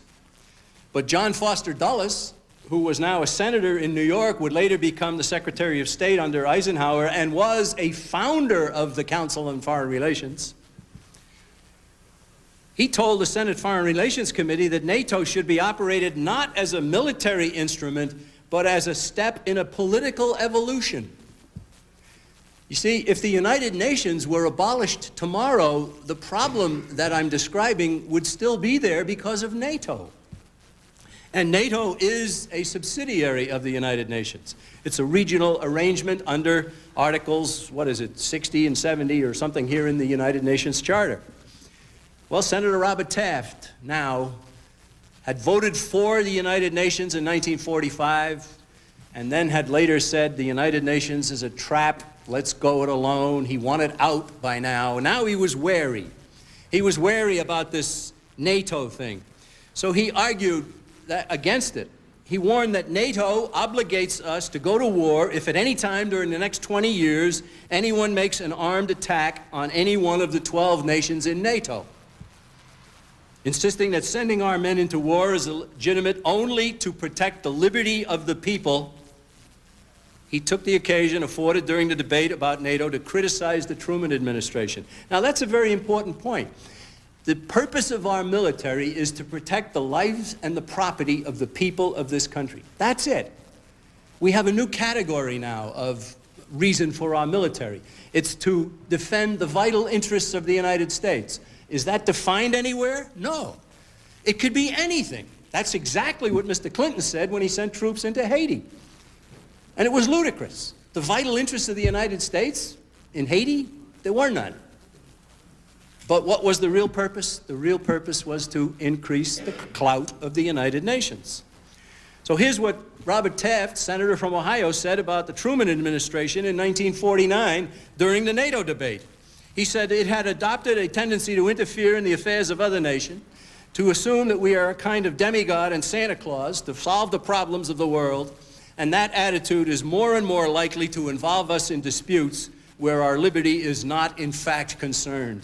But John Foster Dulles, who was now a senator in New York, would later become the Secretary of State under Eisenhower and was a founder of the Council on Foreign Relations. He told the Senate Foreign Relations Committee that NATO should be operated not as a military instrument, but as a step in a political evolution. You see, if the United Nations were abolished tomorrow, the problem that I'm describing would still be there because of NATO. And NATO is a subsidiary of the United Nations. It's a regional arrangement under Articles, 60 and 70 or something here in the United Nations Charter. Well, Senator Robert Taft now had voted for the United Nations in 1945 and then had later said the United Nations is a trap, let's go it alone. He wanted out by now. Now he was wary. He was wary about this NATO thing. So he argued against it. He warned that NATO obligates us to go to war if at any time during the next 20 years anyone makes an armed attack on any one of the 12 nations in NATO, insisting that sending our men into war is legitimate only to protect the liberty of the people. He took the occasion afforded during the debate about NATO to criticize the Truman administration. Now, that's a very important point. The purpose of our military is to protect the lives and the property of the people of this country. That's it. We have a new category now of reason for our military. It's to defend the vital interests of the United States. Is that defined anywhere? No. It could be anything. That's exactly what Mr. Clinton said when he sent troops into Haiti. And it was ludicrous. The vital interests of the United States in Haiti, there were none. But what was the real purpose? The real purpose was to increase the clout of the United Nations. So here's what Robert Taft, senator from Ohio, said about the Truman administration in 1949 during the NATO debate. He said it had adopted a tendency to interfere in the affairs of other nations, to assume that we are a kind of demigod and Santa Claus to solve the problems of the world, and that attitude is more and more likely to involve us in disputes where our liberty is not in fact concerned.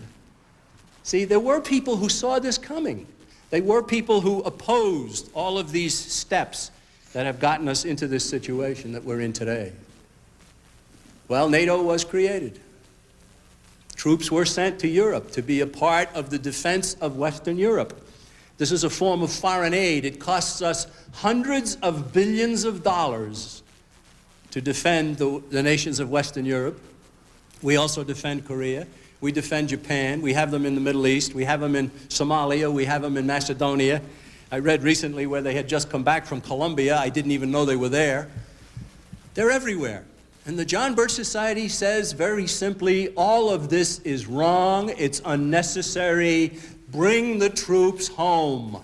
See, there were people who saw this coming. They were people who opposed all of these steps that have gotten us into this situation that we're in today. Well, NATO was created. Troops were sent to Europe to be a part of the defense of Western Europe. This is a form of foreign aid. It costs us hundreds of billions of dollars to defend the nations of Western Europe. We also defend Korea. We defend Japan. We have them in the Middle East. We have them in Somalia. We have them in Macedonia. I read recently where they had just come back from Colombia. I didn't even know they were there. They're everywhere. And the John Birch Society says very simply, all of this is wrong. It's unnecessary. Bring the troops home.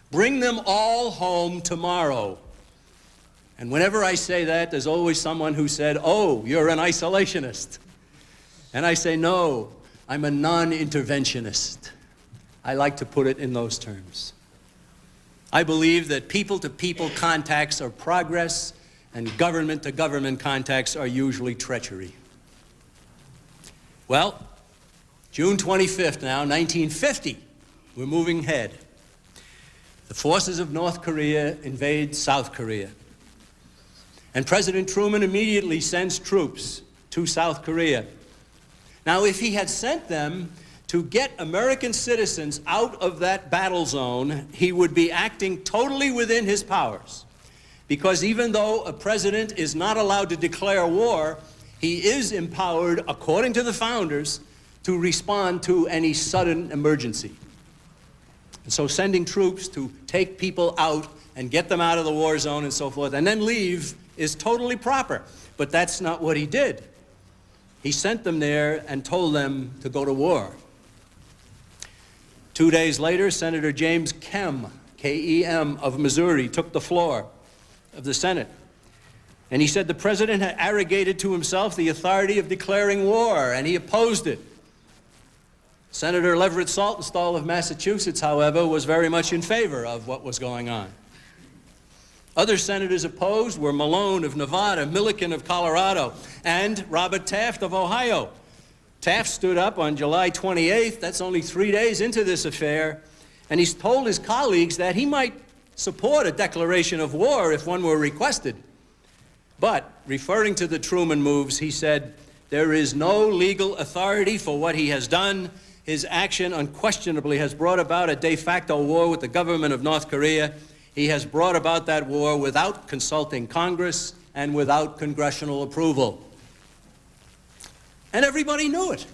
Bring them all home tomorrow. And whenever I say that, there's always someone who said, oh, you're an isolationist. And I say, no, I'm a non-interventionist. I like to put it in those terms. I believe that people-to-people contacts are progress, and government-to-government contacts are usually treachery. Well, June 25th now, 1950, we're moving ahead. The forces of North Korea invade South Korea. And President Truman immediately sends troops to South Korea. Now, if he had sent them to get American citizens out of that battle zone, he would be acting totally within his powers. Because even though a president is not allowed to declare war, he is empowered, according to the founders, to respond to any sudden emergency. And so sending troops to take people out and get them out of the war zone and so forth, and then leave, is totally proper. But that's not what he did. He sent them there and told them to go to war. 2 days later, Senator James Kem, K-E-M, of Missouri, took the floor of the Senate. And he said the president had arrogated to himself the authority of declaring war, and he opposed it. Senator Leverett Saltonstall of Massachusetts, however, was very much in favor of what was going on. Other senators opposed were Malone of Nevada, Milliken of Colorado, and Robert Taft of Ohio. Taft stood up on July 28th, that's only 3 days into this affair, and he's told his colleagues that he might support a declaration of war if one were requested. But, referring to the Truman moves, he said, there is no legal authority for what he has done. His action unquestionably has brought about a de facto war with the government of North Korea. He has brought about that war without consulting Congress and without congressional approval. And everybody knew it.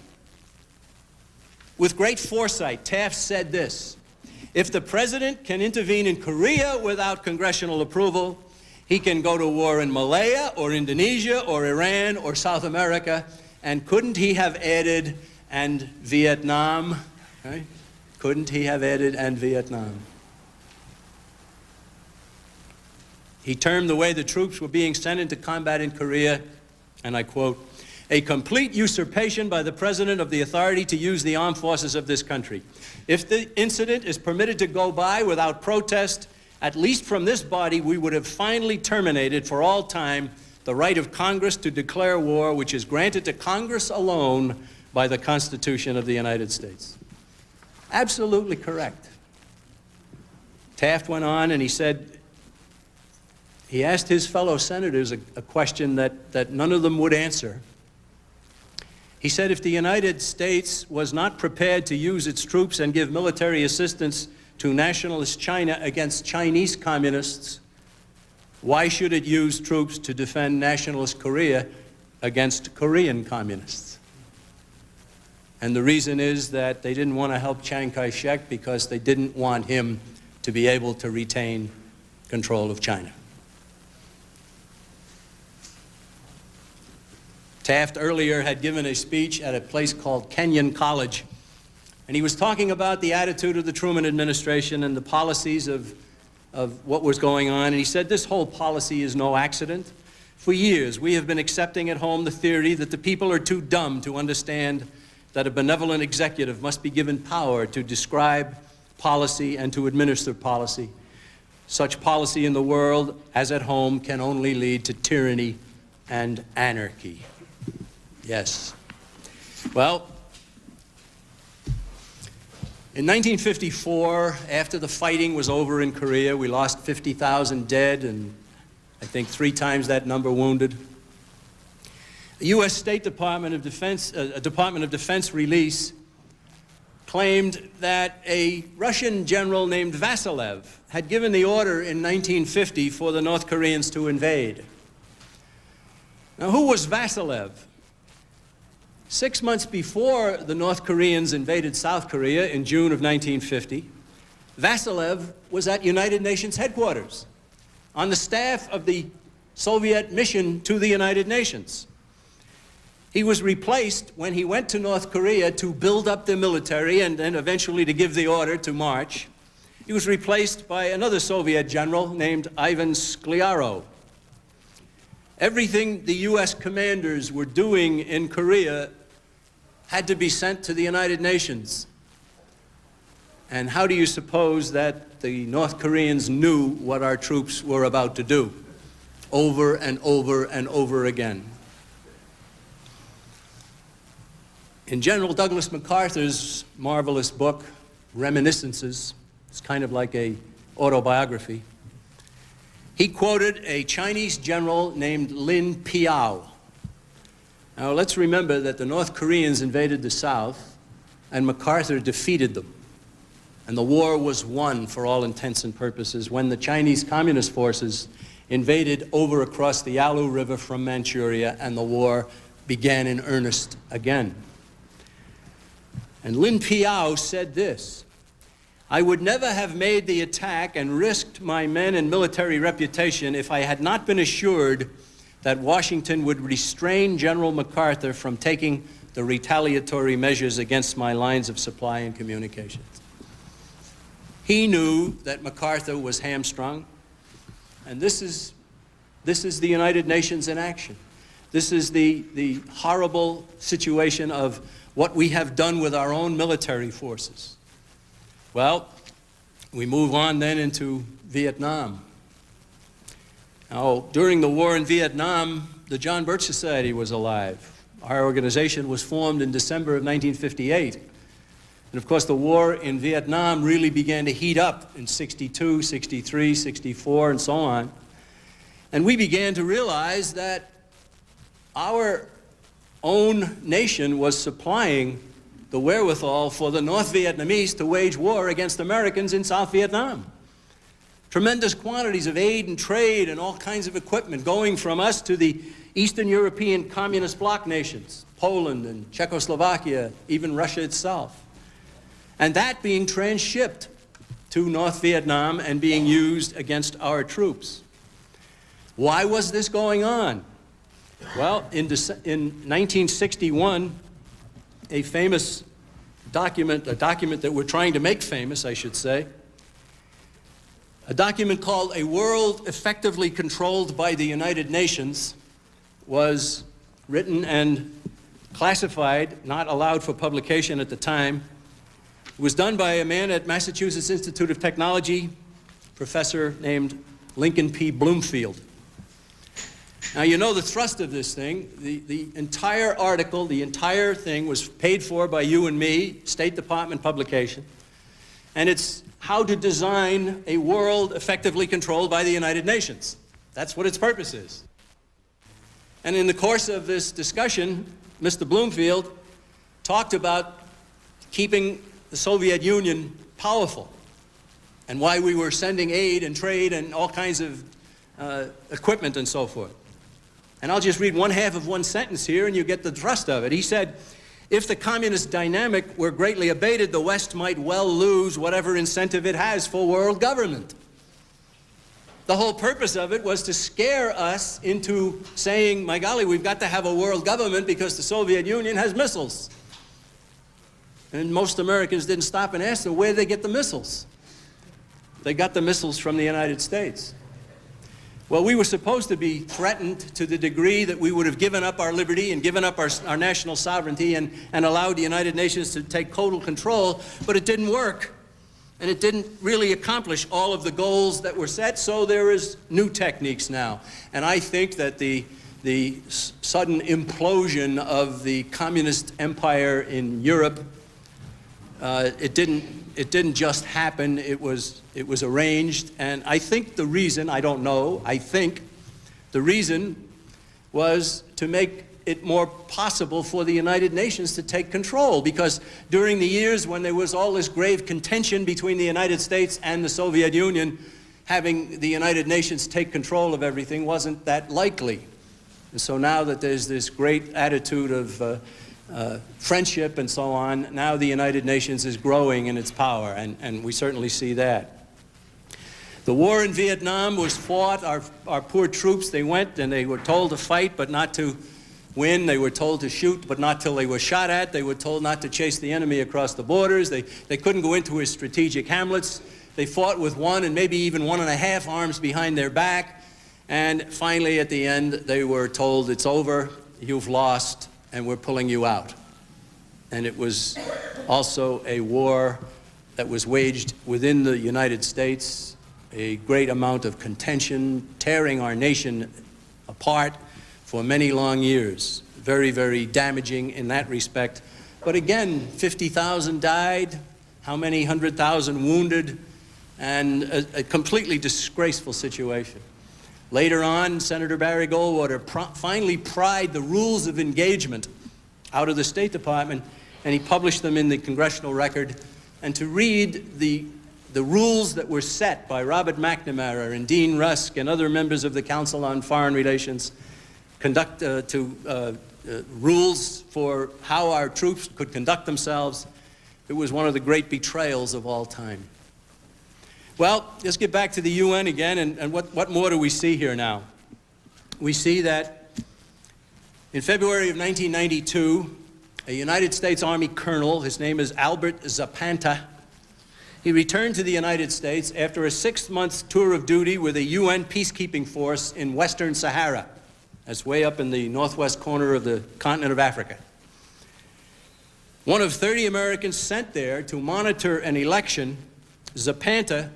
With great foresight, Taft said this: if the president can intervene in Korea without congressional approval, he can go to war in Malaya or Indonesia or Iran or South America. And couldn't he have added, and Vietnam? Right? Couldn't he have added, and Vietnam? He termed the way the troops were being sent into combat in Korea, and I quote, a complete usurpation by the president of the authority to use the armed forces of this country. If the incident is permitted to go by without protest, at least from this body, we would have finally terminated for all time the right of Congress to declare war, which is granted to Congress alone by the Constitution of the United States. Absolutely correct. Taft went on and he said, he asked his fellow senators a question that none of them would answer. He said, if the United States was not prepared to use its troops and give military assistance to nationalist China against Chinese communists, why should it use troops to defend nationalist Korea against Korean communists? And the reason is that they didn't want to help Chiang Kai-shek because they didn't want him to be able to retain control of China. Taft earlier had given a speech at a place called Kenyon College, and he was talking about the attitude of the Truman administration and the policies of what was going on. And he said, this whole policy is no accident. For years, we have been accepting at home the theory that the people are too dumb to understand that a benevolent executive must be given power to describe policy and to administer policy. Such policy in the world, as at home, can only lead to tyranny and anarchy. Yes. Well, in 1954, after the fighting was over in Korea, we lost 50,000 dead and I think 3 times that number wounded. The U.S. State Department of Defense release claimed that a Russian general named Vasilev had given the order in 1950 for the North Koreans to invade. Now, who was Vasilev? 6 months before the North Koreans invaded South Korea in June of 1950, Vasilev was at United Nations headquarters on the staff of the Soviet mission to the United Nations. He was replaced when he went to North Korea to build up the military and then eventually to give the order to march. He was replaced by another Soviet general named Ivan Skliarov. Everything the U.S. commanders were doing in Korea had to be sent to the United Nations. And how do you suppose that the North Koreans knew what our troops were about to do? Over and over and over again. In General Douglas MacArthur's marvelous book, Reminiscences, it's kind of like an autobiography, he quoted a Chinese general named Lin Piao. Now, let's remember that the North Koreans invaded the South, and MacArthur defeated them. And the war was won, for all intents and purposes, when the Chinese Communist forces invaded over across the Yalu River from Manchuria, and the war began in earnest again. And Lin Piao said this: I would never have made the attack and risked my men and military reputation if I had not been assured that Washington would restrain General MacArthur from taking the retaliatory measures against my lines of supply and communications. He knew that MacArthur was hamstrung, and this is the United Nations in action. This is the horrible situation of what we have done with our own military forces. Well, we move on then into Vietnam. Now, during the war in Vietnam, the John Birch Society was alive. Our organization was formed in December of 1958. And of course, the war in Vietnam really began to heat up in 62, 63, 64, and so on. And we began to realize that our own nation was supplying the wherewithal for the North Vietnamese to wage war against Americans in South Vietnam. Tremendous quantities of aid and trade and all kinds of equipment going from us to the Eastern European communist bloc nations, Poland and Czechoslovakia, even Russia itself. And that being transshipped to North Vietnam and being used against our troops. Why was this going on? Well, in 1961, a famous document, a document that we're trying to make famous, I should say, a document called A World Effectively Controlled by the United Nations, was written and classified, not allowed for publication at the time. It was done by a man at Massachusetts Institute of Technology, professor named Lincoln P. Bloomfield. Now, you know the thrust of this thing. The entire article, the entire thing was paid for by you and me, State Department publication. And it's how to design a world effectively controlled by the United Nations. That's what its purpose is. And in the course of this discussion, Mr. Bloomfield talked about keeping the Soviet Union powerful and why we were sending aid and trade and all kinds of equipment and so forth. And I'll just read one half of one sentence here and you get the thrust of it. He said, if the communist dynamic were greatly abated, the West might well lose whatever incentive it has for world government. The whole purpose of it was to scare us into saying, my golly, we've got to have a world government because the Soviet Union has missiles. And most Americans didn't stop and ask them, where did they get the missiles? They got the missiles from the United States. Well, we were supposed to be threatened to the degree that we would have given up our liberty and given up our national sovereignty and allowed the United Nations to take total control, but it didn't work. And it didn't really accomplish all of the goals that were set, so there is new techniques now. And I think that the sudden implosion of the communist empire in Europe, it didn't just happen, it was arranged. And I think the reason, I don't know, I think the reason was to make it more possible for the United Nations to take control, because during the years when there was all this grave contention between the United States and the Soviet Union, having the United Nations take control of everything wasn't that likely. And so now that there's this great attitude of friendship and so on, now the United Nations is growing in its power, and we certainly see that. The war in Vietnam was fought. Our poor troops, they went and they were told to fight but not to win. They were told to shoot but not till they were shot at. They were told not to chase the enemy across the borders. They couldn't go into his strategic hamlets. They fought with one and maybe even 1.5 arms behind their back. And finally, at the end, they were told, it's over, you've lost, and we're pulling you out. And it was also a war that was waged within the United States, a great amount of contention, tearing our nation apart for many long years. Very, very damaging in that respect. But again, 50,000 died, how many 100,000 wounded, and a completely disgraceful situation. Later on, Senator Barry Goldwater finally pried the rules of engagement out of the State Department, and he published them in the Congressional Record. And to read the rules that were set by Robert McNamara and Dean Rusk and other members of the Council on Foreign Relations, rules for how our troops could conduct themselves, it was one of the great betrayals of all time. Well, let's get back to the UN again, and what more do we see here now? We see that in February of 1992, a United States Army colonel, his name is Albert Zapanta, he returned to the United States after a 6-month tour of duty with a UN peacekeeping force in Western Sahara. That's way up in the northwest corner of the continent of Africa. One of 30 Americans sent there to monitor an election, Zapanta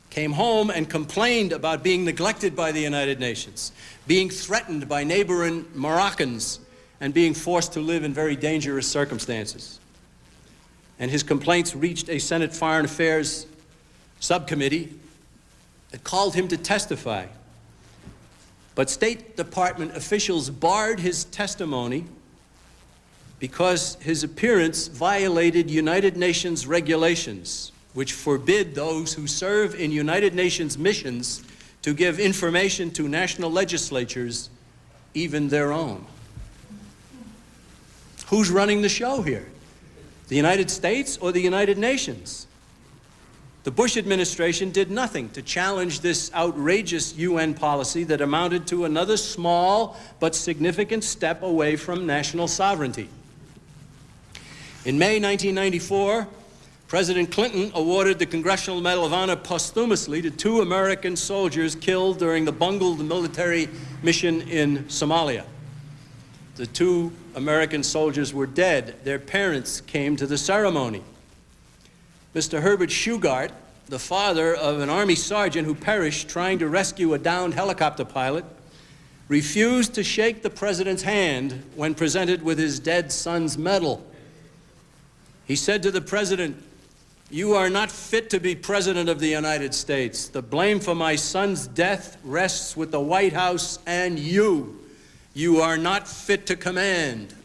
came home and complained about being neglected by the United Nations, being threatened by neighboring Moroccans, and being forced to live in very dangerous circumstances. And his complaints reached a Senate Foreign Affairs subcommittee that called him to testify. But State Department officials barred his testimony because his appearance violated United Nations regulations, which forbid those who serve in United Nations missions to give information to national legislatures, even their own. Who's running the show here? The United States or the United Nations? The Bush administration did nothing to challenge this outrageous UN policy that amounted to another small but significant step away from national sovereignty. In May 1994, President Clinton awarded the Congressional Medal of Honor posthumously to 2 American soldiers killed during the bungled military mission in Somalia. The 2 American soldiers were dead. Their parents came to the ceremony. Mr. Herbert Shugart, the father of an Army sergeant who perished trying to rescue a downed helicopter pilot, refused to shake the president's hand when presented with his dead son's medal. He said to the president, "You are not fit to be president of the United States. The blame for my son's death rests with the White House and you. You are not fit to command."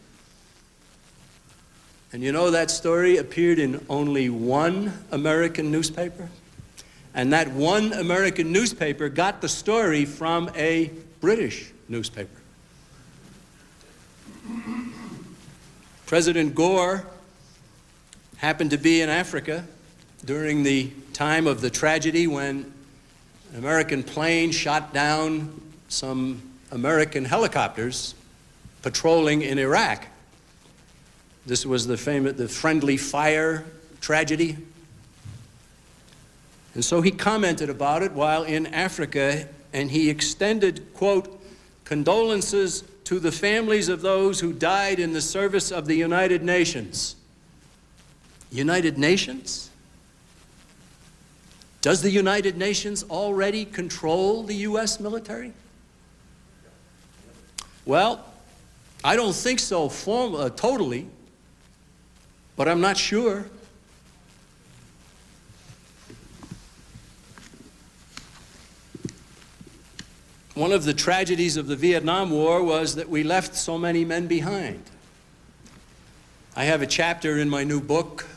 And you know that story appeared in only one American newspaper? And that one American newspaper got the story from a British newspaper. President Gore happened to be in Africa during the time of the tragedy when an American plane shot down some American helicopters patrolling in Iraq. This was the friendly fire tragedy. And so he commented about it while in Africa, and he extended, quote, "condolences to the families of those who died in the service of the United Nations." United Nations? Does the United Nations already control the U.S. military? Well, I don't think so totally, but I'm not sure. One of the tragedies of the Vietnam War was that we left so many men behind. I have a chapter in my new book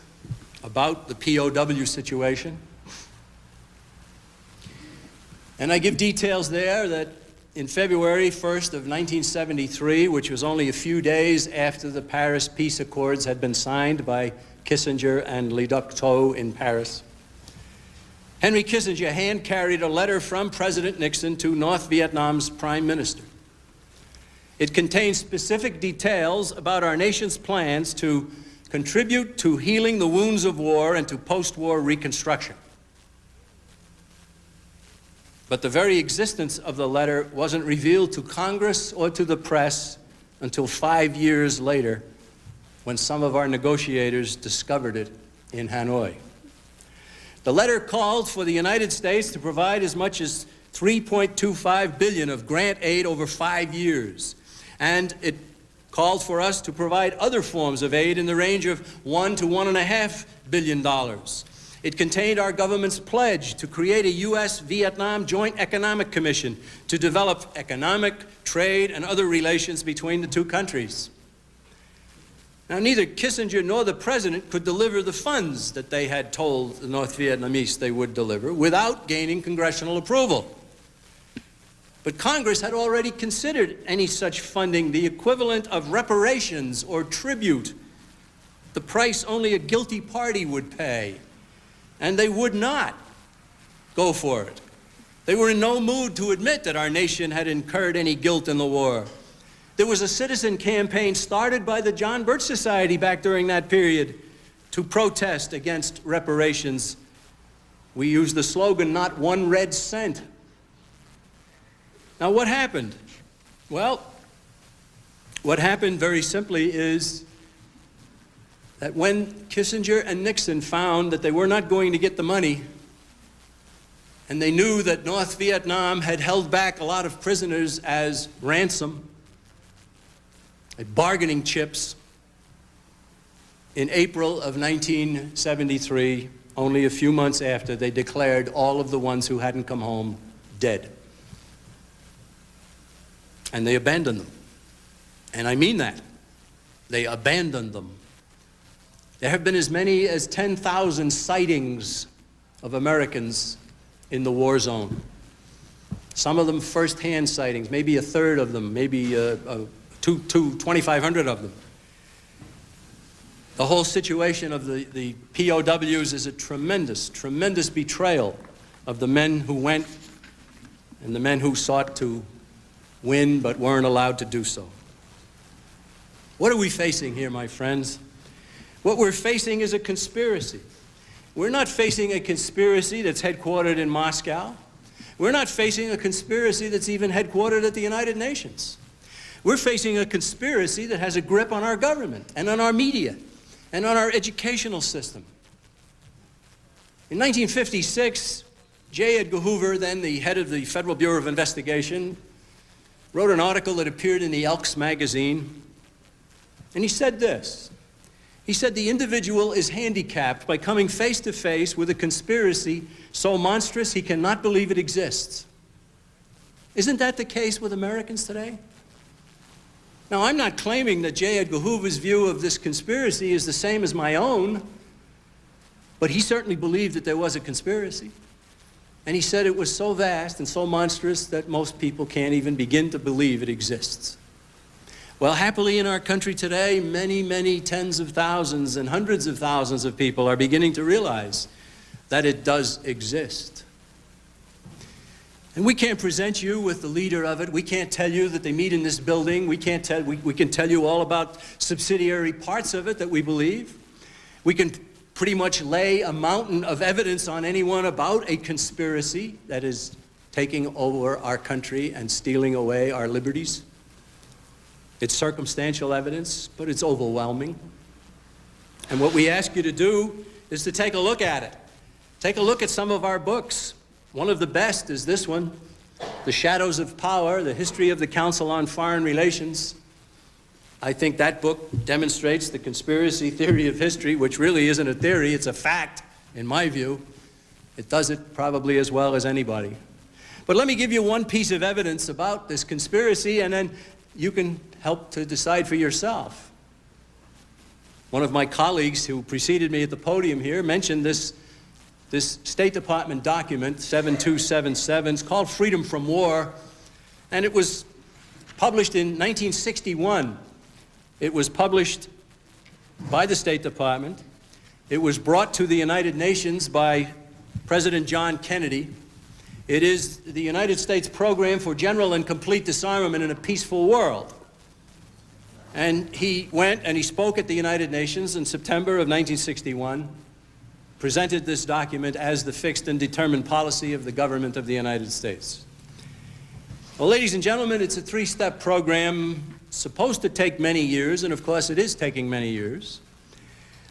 about the POW situation. And I give details there that in February 1st of 1973, which was only a few days after the Paris Peace Accords had been signed by Kissinger and Le Duc Tho in Paris, Henry Kissinger hand-carried a letter from President Nixon to North Vietnam's Prime Minister. It contains specific details about our nation's plans to contribute to healing the wounds of war and to post-war reconstruction. But the very existence of the letter wasn't revealed to Congress or to the press until 5 years later, when some of our negotiators discovered it in Hanoi. The letter called for the United States to provide as much as $3.25 billion of grant aid over 5 years. And it called for us to provide other forms of aid in the range of $1 to $1.5 billion. It contained our government's pledge to create a U.S.-Vietnam Joint Economic Commission to develop economic, trade, and other relations between the two countries. Now, neither Kissinger nor the President could deliver the funds that they had told the North Vietnamese they would deliver without gaining congressional approval. But Congress had already considered any such funding the equivalent of reparations or tribute, the price only a guilty party would pay. And they would not go for it. They were in no mood to admit that our nation had incurred any guilt in the war. There was a citizen campaign started by the John Birch Society back during that period to protest against reparations We used the slogan, "Not one red cent." Now, what happened? Well, what happened very simply is that when Kissinger and Nixon found that they were not going to get the money, and they knew that North Vietnam had held back a lot of prisoners as ransom, bargaining chips, in April of 1973, only a few months after, they declared all of the ones who hadn't come home dead. And they abandoned them. And I mean that. They abandoned them. There have been as many as 10,000 sightings of Americans in the war zone. Some of them first-hand sightings, maybe a third of them, maybe 2,500 of them. The whole situation of the POWs is a tremendous, tremendous betrayal of the men who went and the men who sought to win but weren't allowed to do so. What are we facing here, my friends? What we're facing is a conspiracy. We're not facing a conspiracy that's headquartered in Moscow. We're not facing a conspiracy that's even headquartered at the United Nations. We're facing a conspiracy that has a grip on our government and on our media and on our educational system. In 1956, J. Edgar Hoover, then the head of the Federal Bureau of Investigation, wrote an article that appeared in the Elks magazine, and he said this. He said, "The individual is handicapped by coming face to face with a conspiracy so monstrous he cannot believe it exists." Isn't that the case with Americans today? Now, I'm not claiming that J. Edgar Hoover's view of this conspiracy is the same as my own, but he certainly believed that there was a conspiracy. And he said it was so vast and so monstrous that most people can't even begin to believe it exists. Well, happily in our country today, many, many tens of thousands and hundreds of thousands of people are beginning to realize that it does exist. And we can't present you with the leader of it. We can't tell you that they meet in this building. We can tell you all about subsidiary parts of it that we believe. We can pretty much lay a mountain of evidence on anyone about a conspiracy that is taking over our country and stealing away our liberties. It's circumstantial evidence, but it's overwhelming. And what we ask you to do is to take a look at it. Take a look at some of our books. One of the best is this one, The Shadows of Power, The History of the Council on Foreign Relations. I think that book demonstrates the conspiracy theory of history, which really isn't a theory, it's a fact, in my view. It does it probably as well as anybody. But let me give you one piece of evidence about this conspiracy, and then you can help to decide for yourself. One of my colleagues who preceded me at the podium here mentioned this State Department document, 7277. It's called Freedom from War, and it was published in 1961. It was published by the State Department. It was brought to the United Nations by President John Kennedy. It is the United States Program for General and Complete Disarmament in a Peaceful World. And he went and he spoke at the United Nations in September of 1961, presented this document as the fixed and determined policy of the government of the United States. Well, ladies and gentlemen, it's a three-step program supposed to take many years, and of course it is taking many years,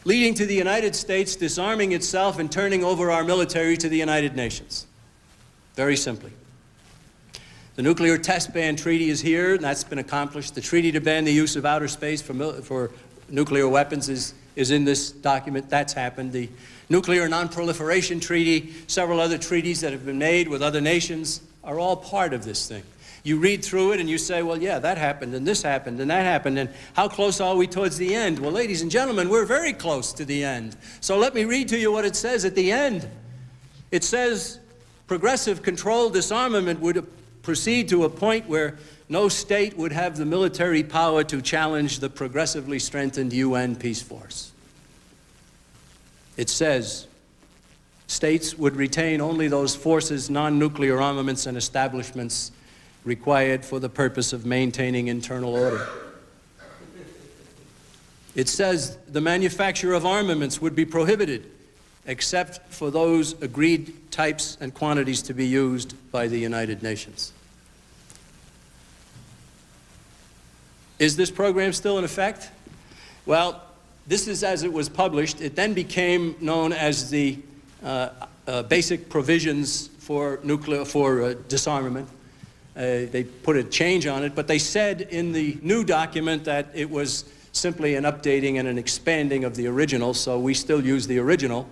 leading to the United States disarming itself and turning over our military to the United Nations. Very simply. The Nuclear Test Ban Treaty is here, and that's been accomplished. The treaty to ban the use of outer space for nuclear weapons is in this document. That's happened. The Nuclear Non-Proliferation Treaty, several other treaties that have been made with other nations are all part of this thing. You read through it and you say, well, yeah, that happened, and this happened, and that happened, and how close are we towards the end? Well, ladies and gentlemen, we're very close to the end. So let me read to you what it says at the end. It says, progressive controlled disarmament would proceed to a point where no state would have the military power to challenge the progressively strengthened UN peace force. It says states would retain only those forces, non-nuclear armaments, and establishments required for the purpose of maintaining internal order. It says the manufacture of armaments would be prohibited except for those agreed types and quantities to be used by the United Nations. Is this program still in effect? Well, this is as it was published. It then became known as the Basic Provisions for Disarmament. They put a change on it, but they said in the new document that it was simply an updating and an expanding of the original, so we still use the original.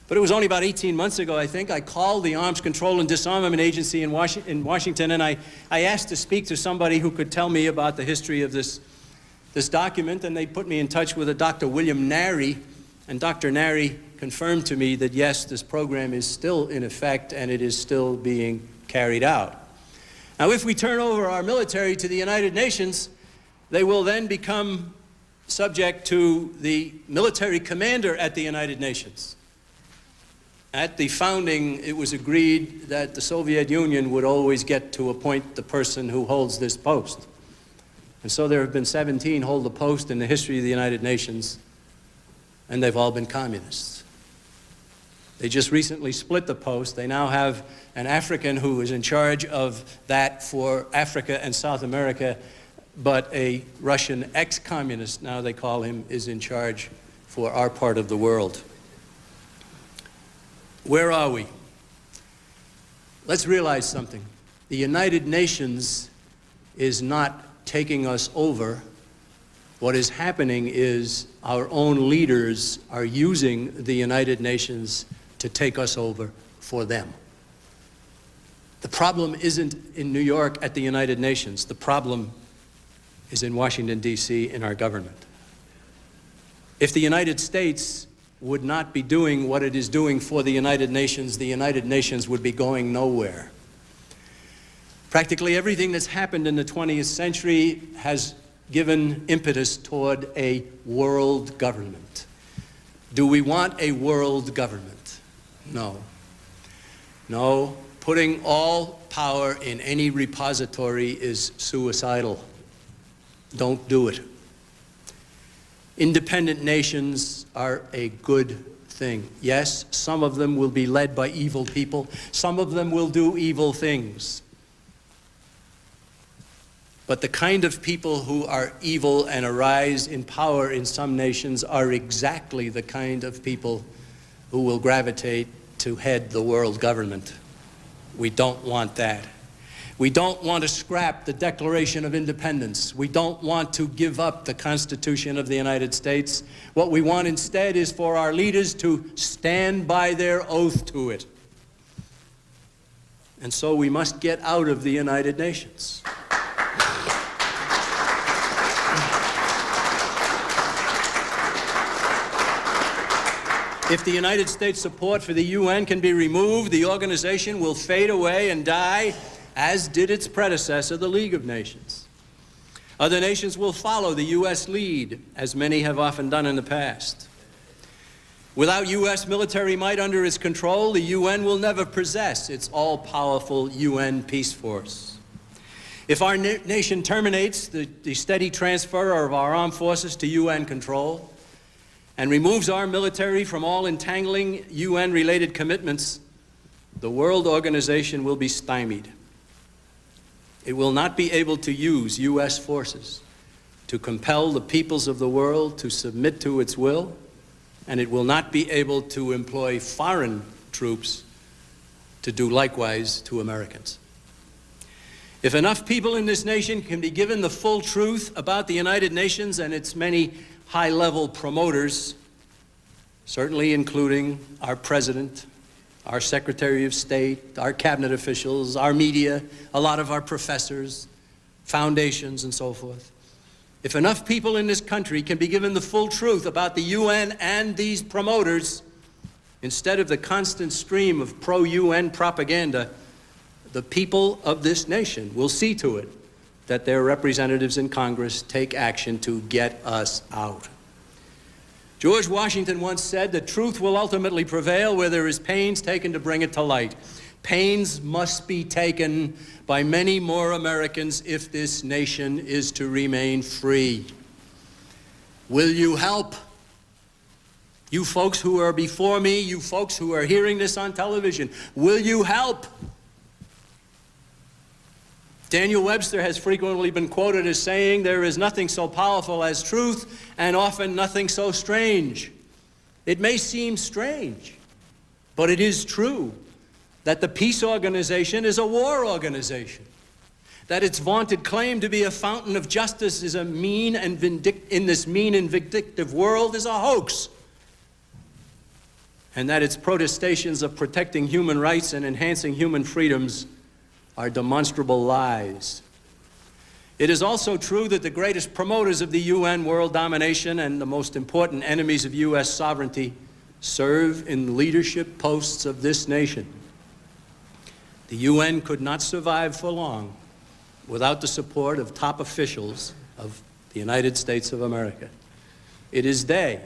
But it was only about 18 months ago, I think, I called the Arms Control and Disarmament Agency in Washington, and I asked to speak to somebody who could tell me about the history of this document, and they put me in touch with a Dr. William Nary, and Dr. Nary confirmed to me that, yes, this program is still in effect and it is still being carried out. Now, if we turn over our military to the United Nations, they will then become subject to the military commander at the United Nations. At the founding, it was agreed that the Soviet Union would always get to appoint the person who holds this post. And so there have been 17 hold the post in the history of the United Nations, and they've all been communists. They just recently split the post. They now have an African who is in charge of that for Africa and South America, but a Russian ex-communist, now they call him, is in charge for our part of the world. Where are we? Let's realize something. The United Nations is not taking us over. What is happening is our own leaders are using the United Nations to take us over for them. The problem isn't in New York at the United Nations. The problem is in Washington, D.C., in our government. If the United States would not be doing what it is doing for the United Nations would be going nowhere. Practically everything that's happened in the 20th century has given impetus toward a world government. Do we want a world government? No. No, putting all power in any repository is suicidal. Don't do it. Independent nations are a good thing. Yes, some of them will be led by evil people. Some of them will do evil things. But the kind of people who are evil and arise in power in some nations are exactly the kind of people who will gravitate to head the world government. We don't want that. We don't want to scrap the Declaration of Independence. We don't want to give up the Constitution of the United States. What we want instead is for our leaders to stand by their oath to it. And so we must get out of the United Nations. If the United States' support for the UN can be removed, the organization will fade away and die, as did its predecessor, the League of Nations. Other nations will follow the U.S. lead, as many have often done in the past. Without U.S. military might under its control, the UN will never possess its all-powerful UN peace force. If our nation terminates the steady transfer of our armed forces to UN control and removes our military from all entangling UN-related commitments, the world organization will be stymied. It will not be able to use U.S. forces to compel the peoples of the world to submit to its will, and it will not be able to employ foreign troops to do likewise to Americans. If enough people in this nation can be given the full truth about the United Nations and its many high-level promoters, certainly including our President, our Secretary of State, our cabinet officials, our media, a lot of our professors, foundations, and so forth. If enough people in this country can be given the full truth about the UN and these promoters, instead of the constant stream of pro-UN propaganda, the people of this nation will see to it that their representatives in Congress take action to get us out. George Washington once said that truth will ultimately prevail where there is pains taken to bring it to light. Pains must be taken by many more Americans if this nation is to remain free. Will you help? You folks who are before me, you folks who are hearing this on television, will you help? Daniel Webster has frequently been quoted as saying, "There is nothing so powerful as truth, and often nothing so strange." It may seem strange, but it is true that the peace organization is a war organization, that its vaunted claim to be a fountain of justice is in this mean and vindictive world is a hoax, and that its protestations of protecting human rights and enhancing human freedoms are demonstrable lies. It is also true that the greatest promoters of the UN world domination and the most important enemies of U.S. sovereignty serve in leadership posts of this nation. The UN could not survive for long without the support of top officials of the United States of America. It is they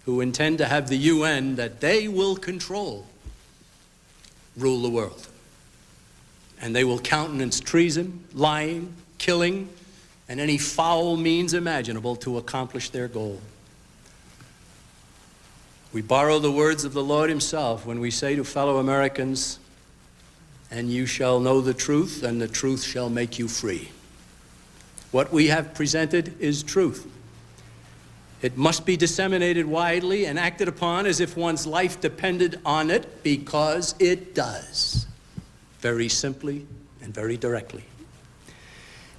who intend to have the UN that they will control rule the world. And they will countenance treason, lying, killing, and any foul means imaginable to accomplish their goal. We borrow the words of the Lord himself when we say to fellow Americans, "And you shall know the truth, and the truth shall make you free." What we have presented is truth. It must be disseminated widely and acted upon as if one's life depended on it, because it does. Very simply and very directly.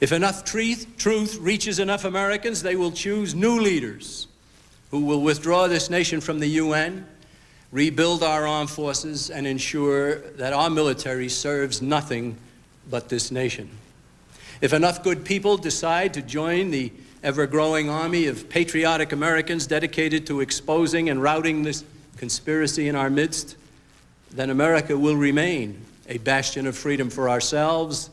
If enough truth reaches enough Americans, they will choose new leaders who will withdraw this nation from the UN, rebuild our armed forces, and ensure that our military serves nothing but this nation. If enough good people decide to join the ever-growing army of patriotic Americans dedicated to exposing and routing this conspiracy in our midst, then America will remain a bastion of freedom for ourselves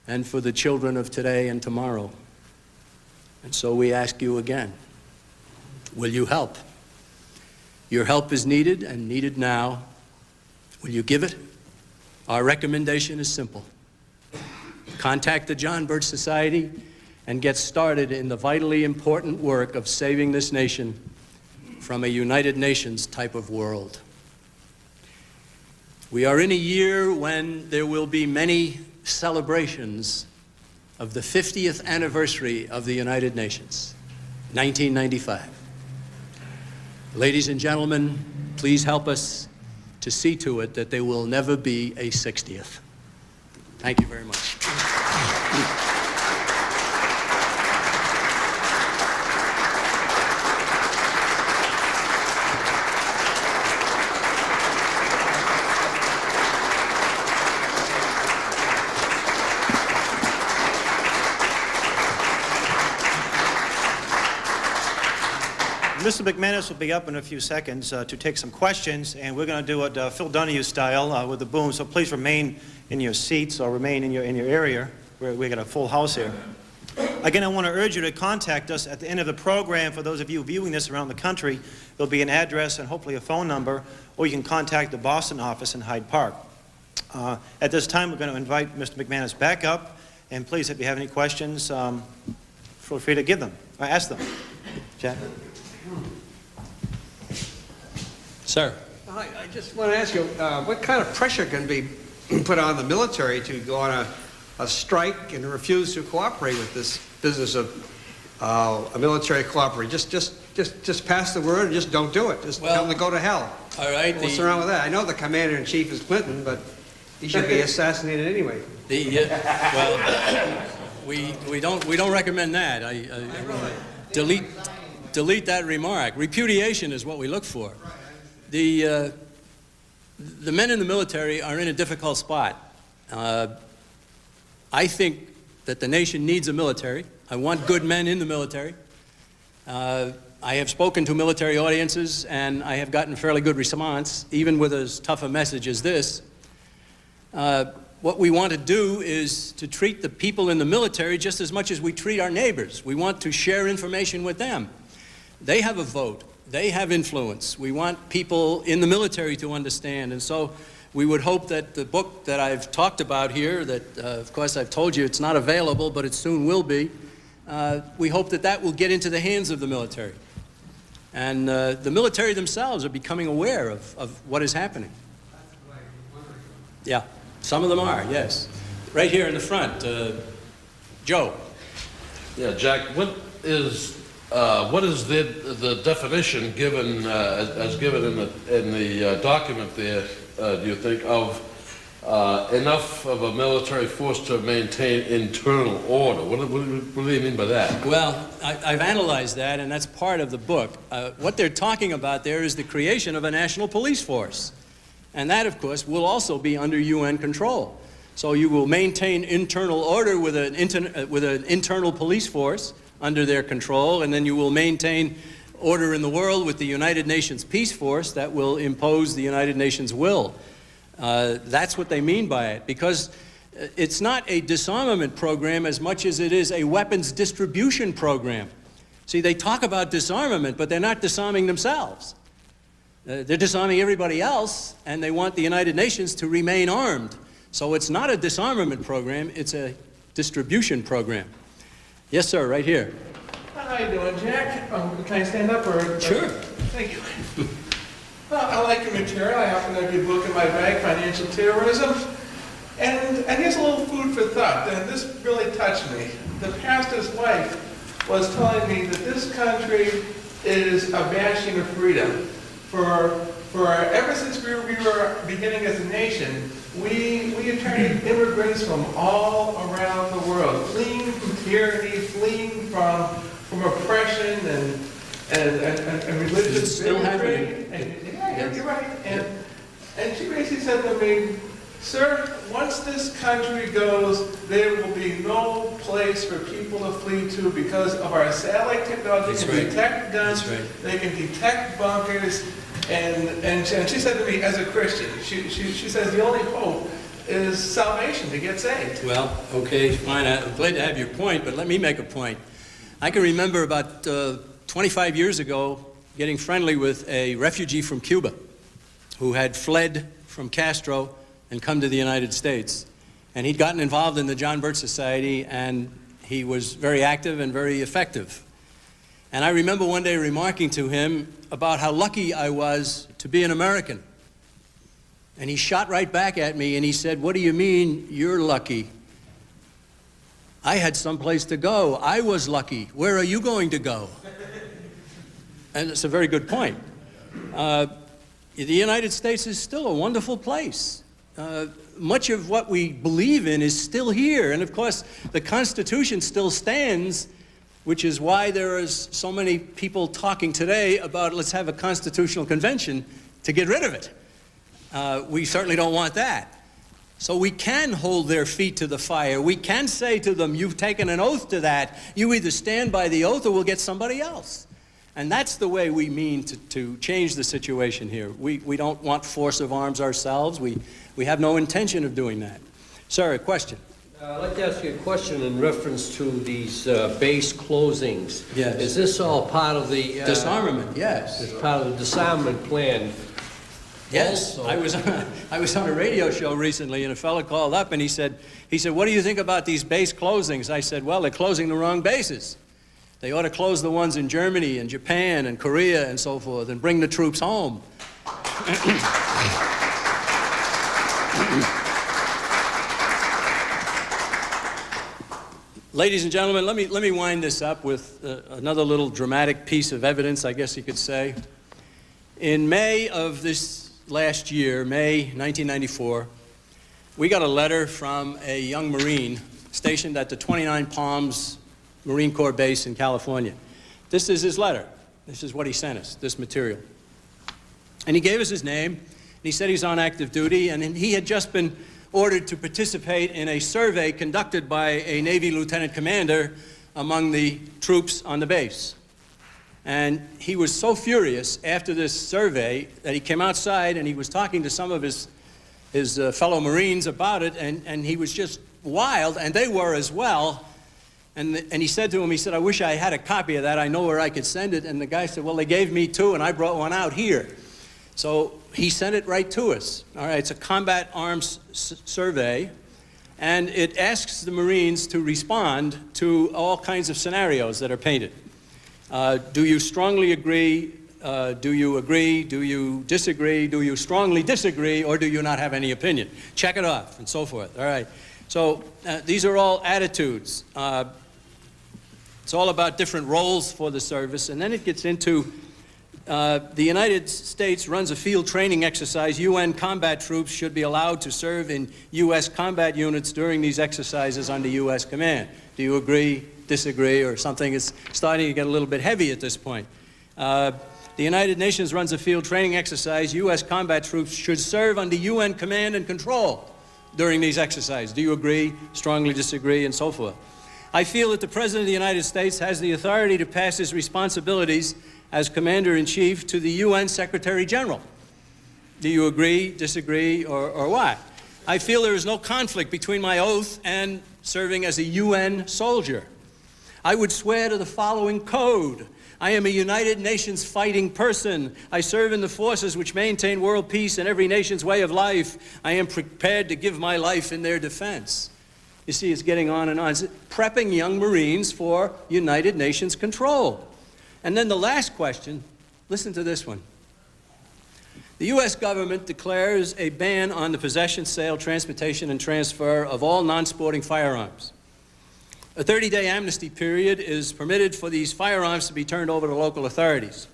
and for the children of today and tomorrow. And so we ask you again, will you help? Your help is needed, and needed now. Will you give it? Our recommendation is simple. Contact the John Birch Society and get started in the vitally important work of saving this nation from a United Nations type of world. We are in a year when there will be many celebrations of the 50th anniversary of the United Nations, 1995. Ladies and gentlemen, please help us to see to it that there will never be a 60th. Thank you very much. Mr. McManus will be up in a few seconds to take some questions, and we're going to do it Phil Donahue style with the boom. So please remain in your seats or remain in your area. We got a full house here. Again, I want to urge you to contact us at the end of the program. For those of you viewing this around the country, there'll be an address and hopefully a phone number, or you can contact the Boston office in Hyde Park. At this time, we're going to invite Mr. McManus back up, and please, if you have any questions, feel free to give them or ask them. Jack. Sir. I just want to ask you, what kind of pressure can be put on the military to go on a strike and refuse to cooperate with this business of a military cooperate? Just pass the word and just don't do it. Just tell them to go to hell. All right. What's wrong with that? I know the commander-in-chief is Clinton, but he should be assassinated anyway. Well, we don't recommend that. I delete that remark. Repudiation is what we look for. The men in the military are in a difficult spot. I think that the nation needs a military. I want good men in the military. I have spoken to military audiences, and I have gotten fairly good response, even with as tough a message as this. What we want to do is to treat the people in the military just as much as we treat our neighbors. We want to share information with them. They have a vote. They have influence. We want people in the military to understand. And so we would hope that the book that I've talked about here, that of course I've told you it's not available, but it soon will be, we hope that that will get into the hands of the military. And the military themselves are becoming aware of what is happening. Yeah, some of them are, yes. Right here in the front, Joe. Yeah, Jack, what is the definition given as given in the document there? Do you think of enough of a military force to maintain internal order? What do you mean by that? Well, I've analyzed that, and that's part of the book. What they're talking about there is the creation of a national police force. And that, of course, will also be under UN control. So you will maintain internal order with an internal police force under their control, and then you will maintain order in the world with the United Nations Peace Force that will impose the United Nations will. That's what they mean by it, because it's not a disarmament program as much as it is a weapons distribution program. See, they talk about disarmament, but they're not disarming themselves. They're disarming everybody else, and they want the United Nations to remain armed. So it's not a disarmament program, it's a distribution program. Yes, sir, right here. How you doing, Jack? Can I stand up or? Sure. Thank you. Well, I like your material. I happen to have your book in my bag, Financial Terrorism. And here's a little food for thought, and this really touched me. The pastor's wife was telling me that this country is a bastion of freedom. For ever since we were beginning as a nation, we attracted immigrants from all around the world, fleeing from tyranny, fleeing from oppression and religious. Is it still happening? Yeah, you're right. And she basically said to me, sir, once this country goes, there will be no place for people to flee to because of our satellite technology. They can detect guns, they can detect bunkers, and she said to me, as a Christian, she says the only hope is salvation, to get saved. Well, okay, fine. I'm glad to have your point, but let me make a point. I can remember about 25 years ago getting friendly with a refugee from Cuba who had fled from Castro and come to the United States. And he'd gotten involved in the John Birch Society, and he was very active and very effective. And I remember one day remarking to him about how lucky I was to be an American. And he shot right back at me and he said, "What do you mean you're lucky? I had someplace to go. I was lucky. Where are you going to go?" And it's a very good point. The United States is still a wonderful place. Much of what we believe in is still here. And of course, the Constitution still stands, which is why there is so many people talking today about let's have a constitutional convention to get rid of it. We certainly don't want that. So we can hold their feet to the fire. We can say to them, you've taken an oath to that. You either stand by the oath or we'll get somebody else. And that's the way we mean to change the situation here. We don't want force of arms ourselves. We have no intention of doing that. Sir, a question? I'd like to ask you a question in reference to these base closings. Yes. Is this all part of the... Disarmament, yes. It's part of the disarmament plan? Yes. Also, I was on a radio show recently, and a fellow called up and he said, what do you think about these base closings? I said, well, they're closing the wrong bases. They ought to close the ones in Germany and Japan and Korea and so forth and bring the troops home. Ladies and gentlemen, let me wind this up with another little dramatic piece of evidence, I guess you could say. In May of this last year, May 1994, we got a letter from a young Marine stationed at the 29 Palms Marine Corps base in California. This is his letter. This is what he sent us, this material. And he gave us his name, and he said he's on active duty, and he had just been ordered to participate in a survey conducted by a Navy lieutenant commander among the troops on the base. And he was so furious after this survey that he came outside and he was talking to some of his fellow Marines about it, and he was just wild, and they were as well. And he said to him, he said, I wish I had a copy of that. I know where I could send it. And the guy said, well, they gave me two, and I brought one out here. So he sent it right to us. All right, it's a combat arms survey, and it asks the Marines to respond to all kinds of scenarios that are painted. Do you strongly agree Do you agree? Do you disagree? Do you strongly disagree? Or do you not have any opinion? Check it off, and so forth. All right. So these are all attitudes. It's all about different roles for the service. And then it gets into the United States runs a field training exercise. UN combat troops should be allowed to serve in U.S. combat units during these exercises under U.S. command. Do you agree, disagree, or something? It's starting to get a little bit heavy at this point. The United Nations runs a field training exercise. U.S. combat troops should serve under UN command and control during these exercises. Do you agree, strongly disagree, and so forth? I feel that the President of the United States has the authority to pass his responsibilities as Commander-in-Chief to the UN Secretary General. Do you agree, disagree, or what? I feel there is no conflict between my oath and serving as a UN soldier. I would swear to the following code. I am a United Nations fighting person. I serve in the forces which maintain world peace and every nation's way of life. I am prepared to give my life in their defense. You see, it's getting on and on. It's prepping young Marines for United Nations control. And then the last question, listen to this one. The U.S. government declares a ban on the possession, sale, transportation, and transfer of all non-sporting firearms. A 30-day amnesty period is permitted for these firearms to be turned over to local authorities.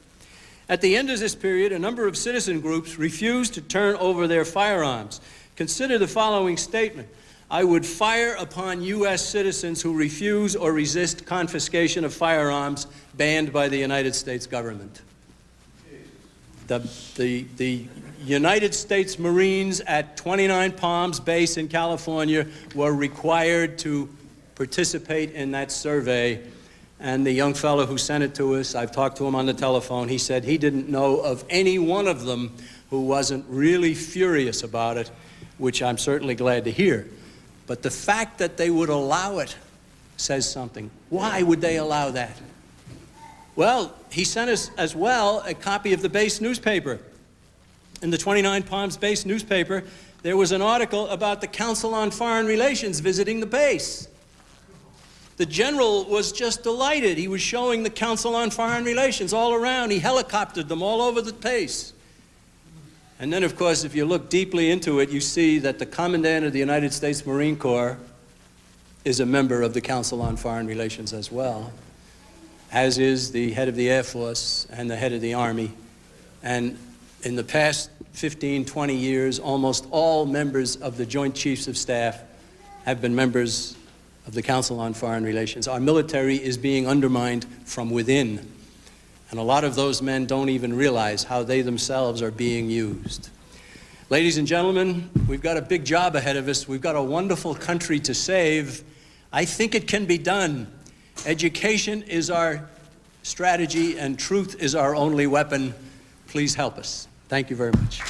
At the end of this period, a number of citizen groups refuse to turn over their firearms. Consider the following statement. I would fire upon U.S. citizens who refuse or resist confiscation of firearms banned by the United States government. The United States Marines at 29 Palms Base in California were required to participate in that survey. And the young fellow who sent it to us, I've talked to him on the telephone, he said he didn't know of any one of them who wasn't really furious about it, which I'm certainly glad to hear. But the fact that they would allow it says something. Why would they allow that? Well, he sent us as well a copy of the base newspaper. In the 29 Palms base newspaper, there was an article about the Council on Foreign Relations visiting the base. The general was just delighted. He was showing the Council on Foreign Relations all around. He helicoptered them all over the base. And then, of course, if you look deeply into it, you see that the Commandant of the United States Marine Corps is a member of the Council on Foreign Relations as well, as is the head of the Air Force and the head of the Army. And in the past 15, 20 years, almost all members of the Joint Chiefs of Staff have been members of the Council on Foreign Relations. Our military is being undermined from within. And a lot of those men don't even realize how they themselves are being used. Ladies and gentlemen, we've got a big job ahead of us. We've got a wonderful country to save. I think it can be done. Education is our strategy, and truth is our only weapon. Please help us. Thank you very much.